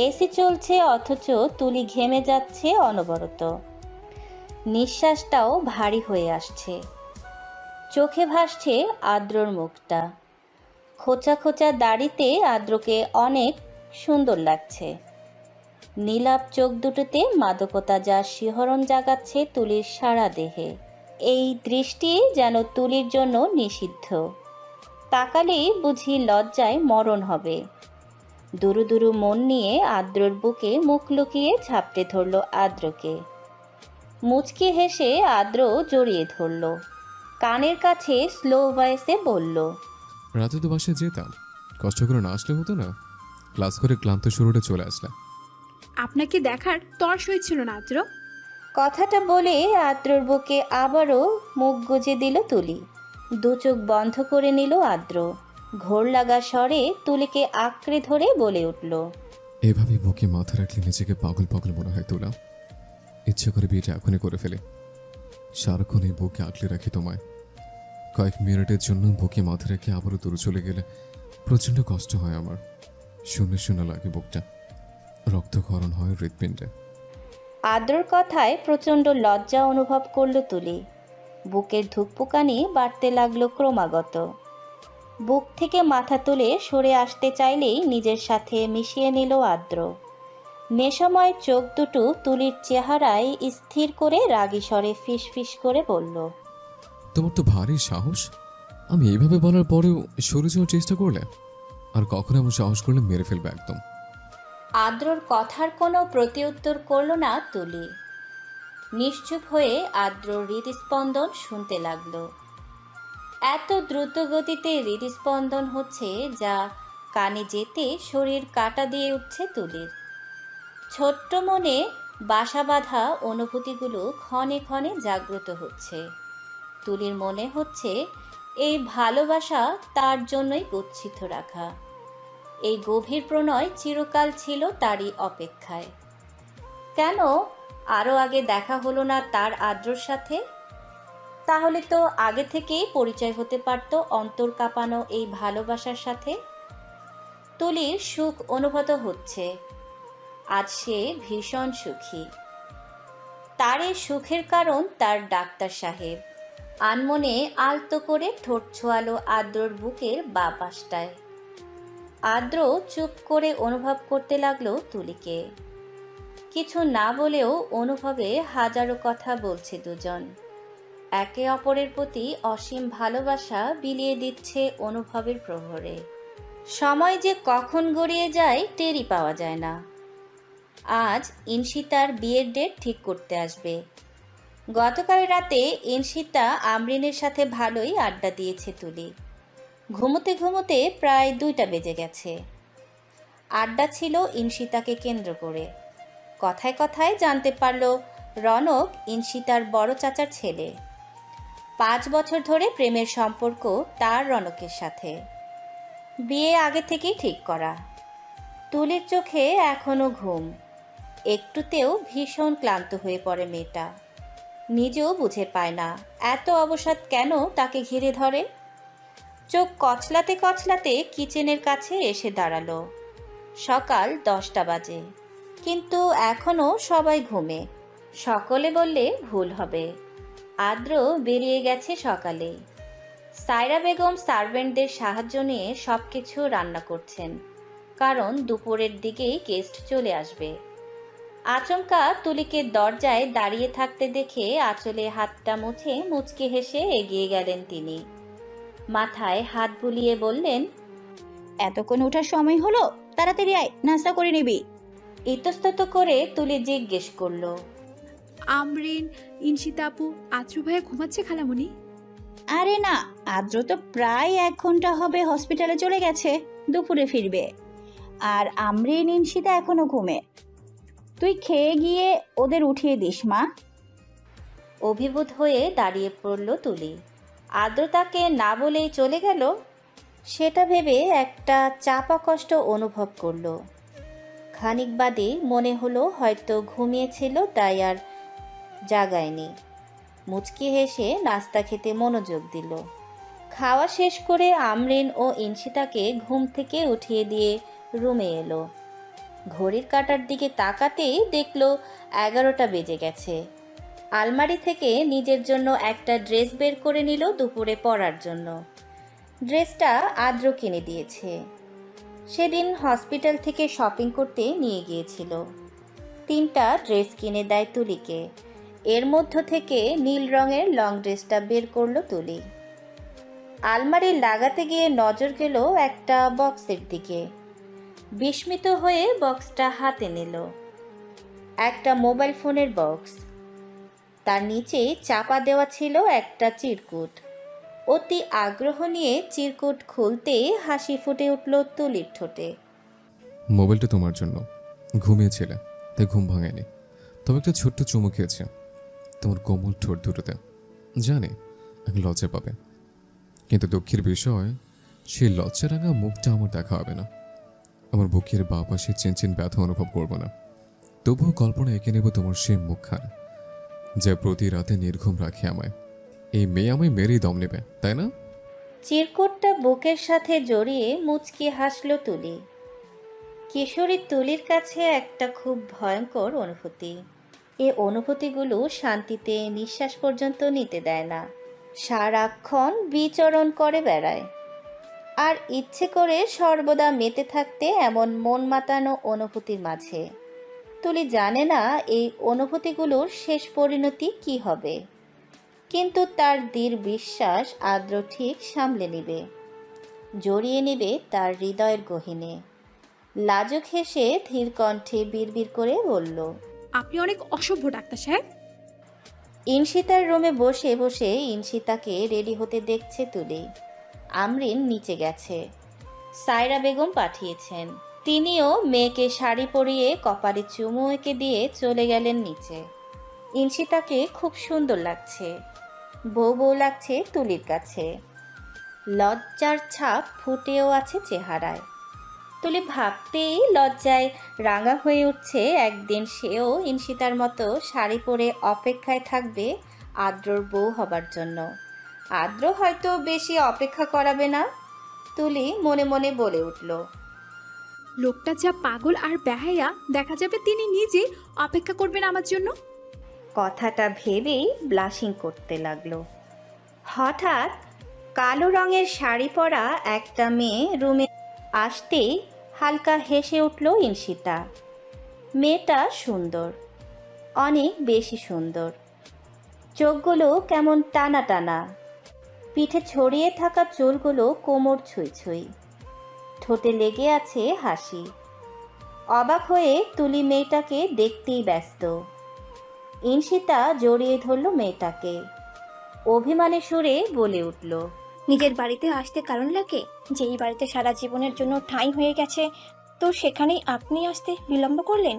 S1: এসি চলছে অথচ তুলি ঘেমে যাচ্ছে অনবরত। নিঃশ্বাসটাও ভারী হয়ে আসছে। চোখে ভাসছে আদ্রর মুখটা। খোঁচা খোঁচা দাড়িতে আদ্রকে অনেক সুন্দর লাগছে। নীলাভ চোখ দুটোতে মাদকতা যা শিহরণ জাগাচ্ছে তুলির সারা দেহে। এই দৃষ্টি যেন তুলির জন্য নিষিদ্ধ। তাকালেই বুঝি লজ্জায় মরণ হবে। দুরু দুরু মন নিয়ে আদ্রর বুকে মুখ লুকিয়ে ঝাপটে ধরল আদ্রকে। মুচকি হেসে আদ্র জড়িয়ে ধরল। কানের কাছে স্লো ভয়েসে বলল,
S3: রাতে তো বাসায় যেতাম, কষ্ট করে না আসলে হতো না? ক্লাস করে ক্লান্ত শুরুটা চলে আসলে।
S2: আপনাকে দেখার তর সইছিল না আদ্র।
S1: কথাটা বলে আদ্রর বুকে আবারও মুখ গুজে দিল তুলি। দু চোখ বন্ধ করে নিল আদ্র। ঘোর লাগা স্বরে তুলিকে আঁকড়ে ধরে বলে উঠল,
S3: এভাবে বুকে মাথা রাখলে নিজেকে পাগল পাগল মনে হয় তোলা। ইচ্ছে করে বিয়েটা এখনই করে ফেলে। সারাক্ষণ এই বুকে আঁকলে রাখি তোমায়। কয়েক মিনিটের জন্য বুকে মাথা রেখে আবারও দূরে চলে গেলে প্রচণ্ড কষ্ট হয় আমার। শূন্য শূন্য লাগে বুকটা, রক্তক্ষরণ হয় হৃৎপিণ্ডে।
S1: আদ্রর কথায় প্রচণ্ড লজ্জা অনুভব করল তুলি। বুকের ধুকপুকানি বাড়তে লাগলো ক্রমাগত। বুক থেকে মাথা তুলে সরে আসতে চাইলেই নিজের সাথে মিশিয়ে নিল আদ্র। নেশাময় চোখ দুটো তুলির চেহারায় স্থির করে রাগী স্বরে ফিস ফিস করে বলল,
S3: তোমার তো ভারী সাহস। আমি এইভাবে বলার পরেও সরে যাওয়ার চেষ্টা করলে, আর কখনো এমন সাহস করলে মেরে ফেলবে একদম।
S1: আদ্রর কথার কোনো প্রতিউত্তর করল না তুলি। নিশ্চুপ হয়ে আদ্রর হৃদস্পন্দন শুনতে লাগলো। এত দ্রুত গতিতে হৃদস্পন্দন হচ্ছে যা কানে যেতে শরীর কাটা দিয়ে উঠছে তুলির। ছোট্ট মনে বাসা বাঁধা অনুভূতিগুলো ক্ষণে ক্ষণে জাগ্রত হচ্ছে। তুলির মনে হচ্ছে এই ভালোবাসা তার জন্যই গচ্ছিত রাখা। এই গভীর প্রণয় চিরকাল ছিল তারই অপেক্ষায়। কেন আরও আগে দেখা হলো না তার আদ্রর সাথে? তাহলে তো আগে থেকেই পরিচয় হতে পারত অন্তর কাঁপানো এই ভালোবাসার সাথে। তুলির সুখ অনুভূত হচ্ছে। আজ সে ভীষণ সুখী। তার এই সুখের কারণ তার ডাক্তার সাহেব। আনমনে আলতো করে ঠোঁট ছোঁয়ালো আদ্রর বুকের বাঁ পাশটায়। আদ্র চুপ করে অনুভব করতে লাগলো তুলিকে। কিছু না বলেও অনুভবে হাজারো কথা বলছে দুজন। একে অপরের প্রতি অসীম ভালোবাসা বিলিয়ে দিচ্ছে অনুভবের প্রহরে। সময় যে কখন গড়িয়ে যায় টেরই পাওয়া যায় না। আজ ইনশিতার বিয়ের ডেট ঠিক করতে আসবে। গতকাল রাতে ইনশিতা আমরিনের সাথে ভালোই আড্ডা দিয়েছে তুলি। ঘুমোতে ঘুমোতে প্রায় 2টা বেজে গেছে। আড্ডা ছিল ইনশিতাকে কেন্দ্র করে। কথায় কথায় জানতে পারল রনক ইনশিতার বড় চাচার ছেলে। 5 বছর ধরে প্রেমের সম্পর্ক তার রনকের সাথে। বিয়ে আগে থেকেই ঠিক করা। তুলির চোখে এখনো ঘুম। একটুতেও ভীষণ ক্লান্ত হয়ে পড়ে মেয়েটা। নিজেও বুঝে পায় না এত অবসাদ কেন তাকে ঘিরে ধরে। চোখ কচলাতে কচলাতে কিচেনের কাছে এসে দাঁড়ালো। সকাল 10টা বাজে, কিন্তু এখনো সবাই ঘুমে। সকলে বললে ভুল হবে, আদ্র বেরিয়ে গেছে সকালে। সায়রা বেগম সার্ভেন্টদের সাহায্য নিয়ে সব কিছু রান্না করছেন, কারণ দুপুরের দিকেই গেস্ট চলে আসবে। আচমকা তুলিকে দরজায় দাঁড়িয়ে থাকতে দেখে আঁচলে হাতটা মুছে মুচকি হেসে এগিয়ে গেলেন তিনি। মাথায় হাত বুলিয়ে বললেন,
S11: এতক্ষণ ওঠার সময় হলো, তাড়াতাড়ি আয়, নাস্তা করে নিবি।
S1: ইতস্তত করে তুলি জিজ্ঞেস করলো,
S2: আমরিন, ইনশিতা আপু, আদ্র ভাইয়া ঘুমাচ্ছে খালামণি?
S11: আরে না, আদ্র তো প্রায় 1 ঘন্টা হবে হসপিটালে চলে গেছে, দুপুরে ফিরবে। আর আমরিন ইনশিতা এখনো ঘুমে। তুই খেয়ে গিয়ে ওদের উঠিয়ে দিস মা।
S1: অভিভূত হয়ে দাঁড়িয়ে পড়ল তুলি। আদ্র তাকে না বলেই চলে গেল, সেটা ভেবে একটা চাপা কষ্ট অনুভব করলো। খানিক বাদে মনে হলো হয়তো ঘুমিয়েছিল, তাই আর জাগায়নি। মুচকি হেসে নাস্তা খেতে মনোযোগ দিল। খাওয়া শেষ করে আমরিন ও ইনশিতাকে ঘুম থেকে উঠিয়ে দিয়ে রুমে এলো। ঘড়ির কাঁটার দিকে তাকাতেই দেখলো 11টা বেজে গেছে। আলমারি থেকে নিজের জন্য একটা ড্রেস বের করে নিল দুপুরে পরার জন্য। ড্রেসটা আদ্র কিনে দিয়েছে। সেদিন হসপিটাল থেকে শপিং করতে নিয়ে গিয়েছিল। 3টা ড্রেস কিনে দেয় তুলিকে। এর মধ্য থেকে নীল রঙের লং ড্রেসটা বের করলো তুলি। আলমারি লাগাতে গিয়ে নজর গেল একটা বক্সের দিকে। বিস্মিত হয়ে বক্সটা হাতে নিল। একটা মোবাইল ফোনের বক্স। তার নিচে চাপা দেওয়া ছিল একটা চিরকুট। অতি আগ্রহ নিয়ে চিরকুট খুলতে হাসি ফুটে উঠল তুলির ঠোঁটে।
S3: মোবাইলটা তোমার জন্য। ঘুমিয়েছিলে, তাই ঘুম ভাঙেনি। তবে একটা ছোট্ট চুমু খেয়েছে তোমার কোমল ঠোঁট দুটোতে। জানি আমি লজ্জা পাবে, কিন্তু দুঃখের বিষয় সেই লজ্জা রাঙা মুখটা আমার দেখা হবে না। আমার বুকের বাঁ পাশে চিনচিন ব্যথা অনুভব করব না। তবুও কল্পনা এঁকে নেব তোমার সেই মুখখানা, যা প্রতি রাতে নির্ঘুম রাখে আমায়। এই মেয়ে আমায় মেরেই দম নেবে, তাই না?
S1: চিরকুটটা বুকের সাথে জড়িয়ে মুচকি হাসল তুলি। কিশোরী তুলির কাছে একটা খুব ভয়ঙ্কর অনুভূতি। এ অনুভূতিগুলো শান্তিতে নিঃশ্বাস পর্যন্ত নিতে দেয় না। সারাক্ষণ বিচরণ করে বেড়ায়। আর ইচ্ছে করে সর্বদা মেতে থাকতে এমন মন মাতানো অনুভূতির মাঝে। তুলি জানে না এই অনুভূতিগুলোর শেষ পরিণতি কি হবে, কিন্তু তার দৃঢ় বিশ্বাস আদ্র ঠিক সামলে নেবে, জড়িয়ে নেবে তার হৃদয়ের গহীনে। লাজুক হেসে ধীর কণ্ঠে বিড়বিড় করে বলল,
S2: আপনি অনেক অসভ্য ডাক্তার সাহেব।
S1: ইনশিতার রুমে বসে বসে ইনশিতাকে রেডি হতে দেখছে তুলি। আমরিন নিচে গেছে, সায়রা বেগম পাঠিয়েছেন। তিনিও মেয়েকে শাড়ি পরিয়ে কপালে চুমু এঁকে দিয়ে চলে গেলেন নিচে। ইনশিতাকে খুব সুন্দর লাগছে, বউ বউ লাগছে তুলির কাছে। লজ্জার ছাপ ফুটেও আছে চেহারায়। তুলি ভাবতেই লজ্জায় রাঙা হয়ে উঠছে। একদিন সেও ইনশিতার মতো শাড়ি পরে অপেক্ষায় থাকবে আদ্রর বউ হবার জন্য। আদ্র হয়তো বেশি অপেক্ষা করাবে না। তুলি মনে মনে বলে উঠল,
S2: লোকটা যা পাগল আর বেহায়া, দেখা যাবে তিনি নিজে অপেক্ষা করবেন আমার জন্য।
S1: কথাটা ভেবেই ব্লাশিং করতে লাগলো। হঠাৎ কালো রঙের শাড়ি পরা একটা মেয়ে রুমে আসতেই হালকা হেসে উঠল চোখগুলো কেমন টানা টানা, পিঠে ছড়িয়ে থাকা চুলগুলো কোমর ছুঁই ছুঁই, ঠোঁটে লেগে আছে হাসি। অবাক হয়ে তুলি মেয়েটাকে দেখতেই ব্যস্ত। ইনশিতা জড়িয়ে ধরল মেয়েটাকে, অভিমানে সুরে বলে উঠল,
S9: নিজের বাড়িতে আসতে কারণ লাগে? যেই বাড়িতে সারা জীবনের জন্য ঠাঁই হয়ে গেছে, তো সেখানেই আপনি আসতে বিলম্ব করলেন?